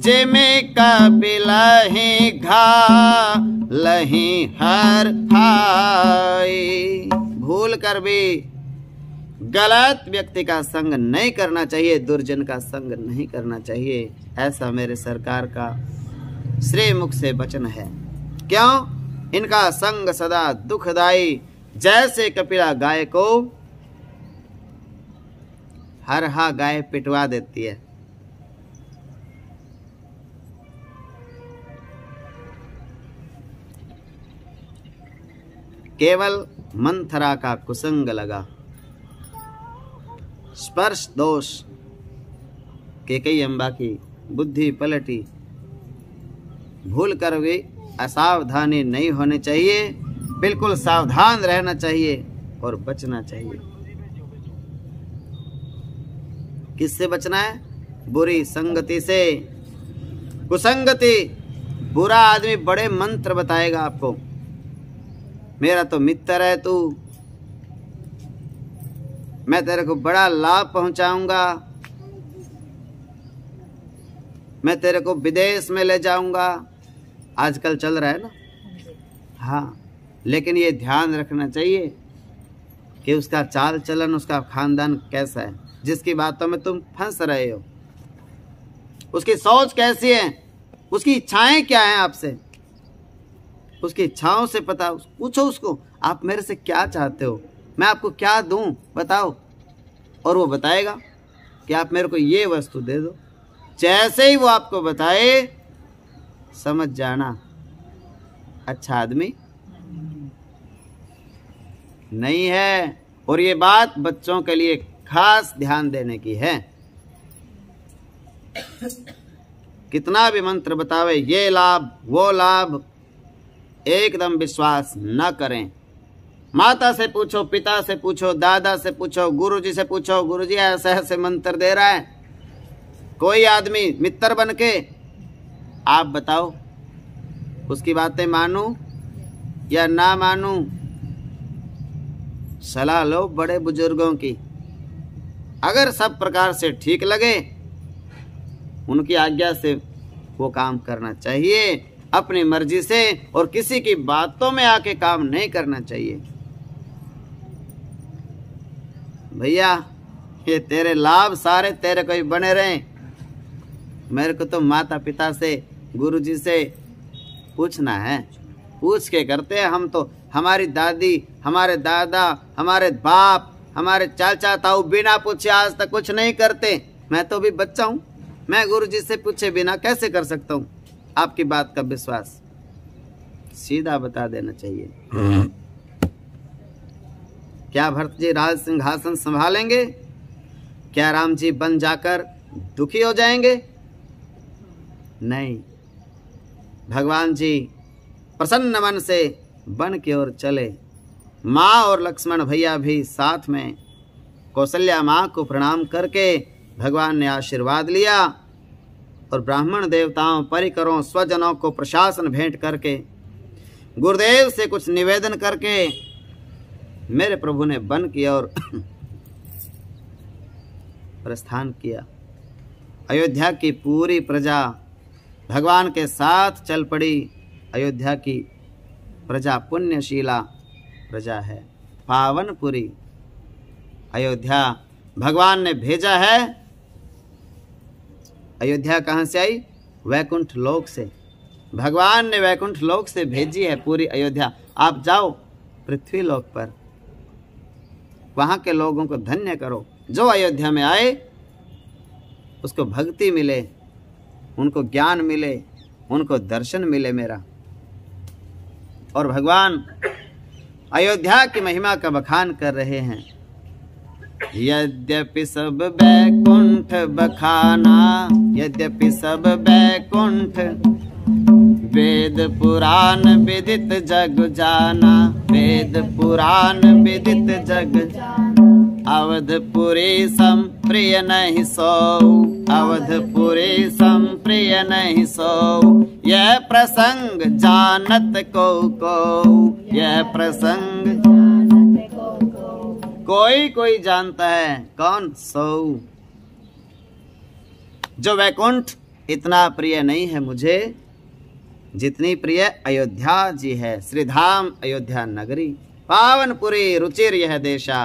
जिमें कपिलहि घालहि हर हाय। भूल कर भी गलत व्यक्ति का संग नहीं करना चाहिए, दुर्जन का संग नहीं करना चाहिए, ऐसा मेरे सरकार का श्री मुख से वचन है। क्यों? इनका संग सदा दुखदाई, जैसे कपिला गाय को हर हा गाय पिटवा देती है। केवल मंथरा का कुसंग लगा, स्पर्श दोष केकई अम्बा की बुद्धि पलटी। भूल कर भी असावधानी नहीं होनी चाहिए, बिल्कुल सावधान रहना चाहिए और बचना चाहिए। किससे बचना है? बुरी संगति से। कुसंगति, बुरा आदमी बड़े मंत्र बताएगा आपको, मेरा तो मित्र है तू, मैं तेरे को बड़ा लाभ पहुंचाऊंगा, मैं तेरे को विदेश में ले जाऊंगा, आजकल चल रहा है ना। हाँ, लेकिन ये ध्यान रखना चाहिए कि उसका चाल चलन, उसका खानदान कैसा है, जिसकी बातों में तुम फंस रहे हो, उसकी सोच कैसी है, उसकी इच्छाएं क्या हैं आपसे, उसकी इच्छाओं से पता, पूछो उसको, आप मेरे से क्या चाहते हो, मैं आपको क्या दूं बताओ, और वो बताएगा कि आप मेरे को ये वस्तु दे दो। जैसे ही वो आपको बताए, समझ जाना अच्छा आदमी नहीं है। और ये बात बच्चों के लिए खास ध्यान देने की है। कितना भी मंत्र बतावे, ये लाभ वो लाभ, एकदम विश्वास न करें। माता से पूछो, पिता से पूछो, दादा से पूछो, गुरुजी से पूछो, गुरुजी ऐसे ऐसे मंत्र दे रहा है, कोई आदमी मित्र बन के, आप बताओ उसकी बातें मानूं या ना मानूं? सलाह लो बड़े बुजुर्गों की, अगर सब प्रकार से ठीक लगे, उनकी आज्ञा से वो काम करना चाहिए, अपनी मर्जी से, और किसी की बातों में आके काम नहीं करना चाहिए। भैया ये तेरे लाभ सारे तेरे को ही बने रहें, मेरे को तो माता पिता से, गुरुजी से पूछना है, पूछ के करते हैं हम तो। हमारी दादी, हमारे दादा, हमारे बाप, हमारे चाचा ताऊ बिना पूछे आज तक कुछ नहीं करते। मैं तो भी बच्चा हूँ, मैं गुरुजी से पूछे बिना कैसे कर सकता हूँ आपकी बात का विश्वास? सीधा बता देना चाहिए। क्या भरत जी राज सिंहासन संभालेंगे? क्या राम जी बन जाकर दुखी हो जाएंगे? नहीं, भगवान जी प्रसन्न मन से वन की ओर चले। माँ और लक्ष्मण भैया भी साथ में। कौशल्या माँ को प्रणाम करके भगवान ने आशीर्वाद लिया और ब्राह्मण देवताओं, परिकरों, स्वजनों को प्रशासन भेंट करके, गुरुदेव से कुछ निवेदन करके मेरे प्रभु ने वन की ओर प्रस्थान किया। अयोध्या की पूरी प्रजा भगवान के साथ चल पड़ी। अयोध्या की प्रजा पुण्यशीला प्रजा है, पावनपुरी अयोध्या भगवान ने भेजा है। अयोध्या कहाँ से आई? वैकुंठ लोक से। भगवान ने वैकुंठ लोक से भेजी है पूरी अयोध्या। आप जाओ पृथ्वी लोक पर, वहाँ के लोगों को धन्य करो। जो अयोध्या में आए उसको भक्ति मिले, उनको ज्ञान मिले, उनको दर्शन मिले मेरा। और भगवान अयोध्या की महिमा का बखान कर रहे हैं। यद्यपि सब बैकुंठ बखाना, यद्यपि सब बैकुंठ, वेद पुराण विदित जग जाना, वेद पुराण विदित जग जाना। अवधपुरी सम प्रिय नहीं सो, अवधपुरी सम प्रिय नहीं सो। यह प्रसंग जानत को, यह प्रसंग कोई कोई जानता है। कौन? सो। जो वैकुंठ इतना प्रिय नहीं है मुझे जितनी प्रिय अयोध्या जी है। श्री धाम अयोध्या नगरी, पावनपुरी रुचिर यह देशा।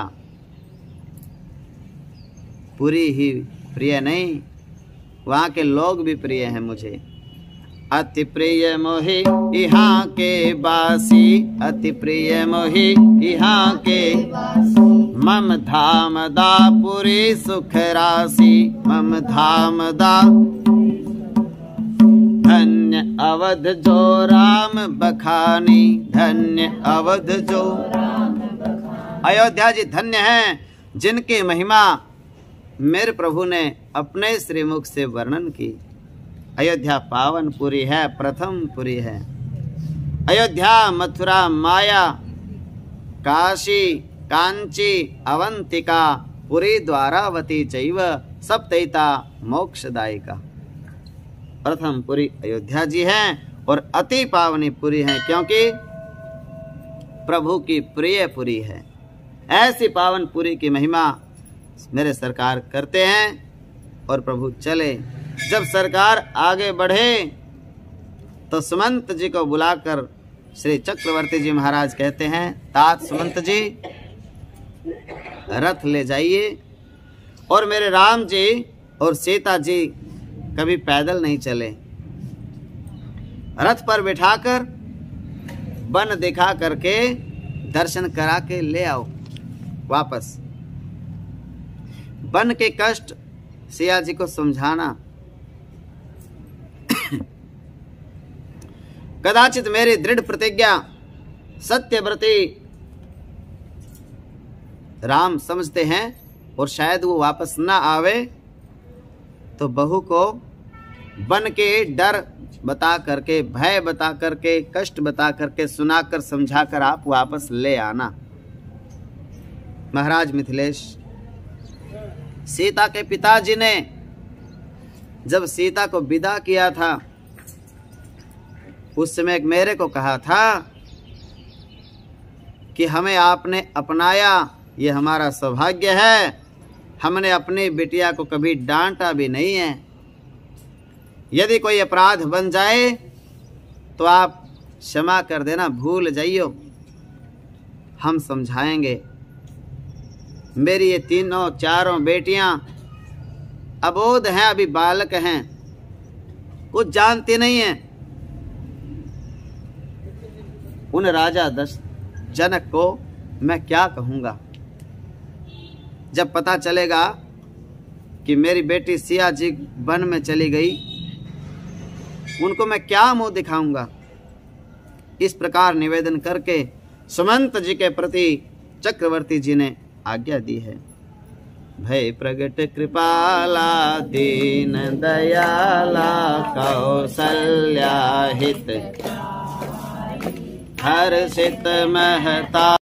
पुरी ही प्रिय नहीं, वहाँ के लोग भी प्रिय हैं मुझे। अति प्रिय मोहि यहाँ के बासी, अति प्रिय मोहि यहाँ के मम धाम दा पुरी सुख राशि, मम धाम दा धन्य अवध जो राम बखानी, धन्य अवध जो। अयोध्या जी धन्य हैं जिनकी महिमा मेरे प्रभु ने अपने श्रीमुख से वर्णन की। अयोध्या पावन पुरी है, प्रथम पुरी है। अयोध्या, मथुरा, माया, काशी, कांची, अवंतिका, पुरी द्वारावती चैव सप्तैता मोक्षदायिका। प्रथम पुरी अयोध्या जी हैं और अति पावनी पुरी है, क्योंकि प्रभु की प्रिय पुरी है। ऐसी पावन पुरी की महिमा मेरे सरकार करते हैं और प्रभु चले। जब सरकार आगे बढ़े तो सुमंत जी को बुलाकर श्री चक्रवर्ती जी महाराज कहते हैं, तात सुमंत जी रथ ले जाइए। और मेरे राम जी और सीता जी कभी पैदल नहीं चले, रथ पर बिठाकर वन दिखा करके दर्शन करा के ले आओ वापस। वन के कष्ट सिया जी को समझाना। कदाचित मेरी दृढ़ प्रतिज्ञा सत्यव्रती राम समझते हैं और शायद वो वापस ना आवे, तो बहू को वन के डर बता करके, भय बता करके, कष्ट बता करके, सुनाकर, समझाकर आप वापस ले आना। महाराज मिथिलेश, सीता के पिताजी ने जब सीता को विदा किया था उस समय मेरे को कहा था कि हमें आपने अपनाया, ये हमारा सौभाग्य है। हमने अपनी बिटिया को कभी डांटा भी नहीं है। यदि कोई अपराध बन जाए तो आप क्षमा कर देना, भूल जाइयो, हम समझाएंगे। मेरी ये तीनों चारों बेटियां अबोध हैं, अभी बालक हैं, कुछ जानती नहीं हैं। उन राजा जनक को मैं क्या कहूँगा? जब पता चलेगा कि मेरी बेटी सिया जी वन में चली गई, उनको मैं क्या मुंह दिखाऊंगा? इस प्रकार निवेदन करके सुमंत जी के प्रति चक्रवर्ती जी ने आज्ञा दी है। भय प्रगट कृपाला दीन दयाला, कौसल्या हित हर्षित महता।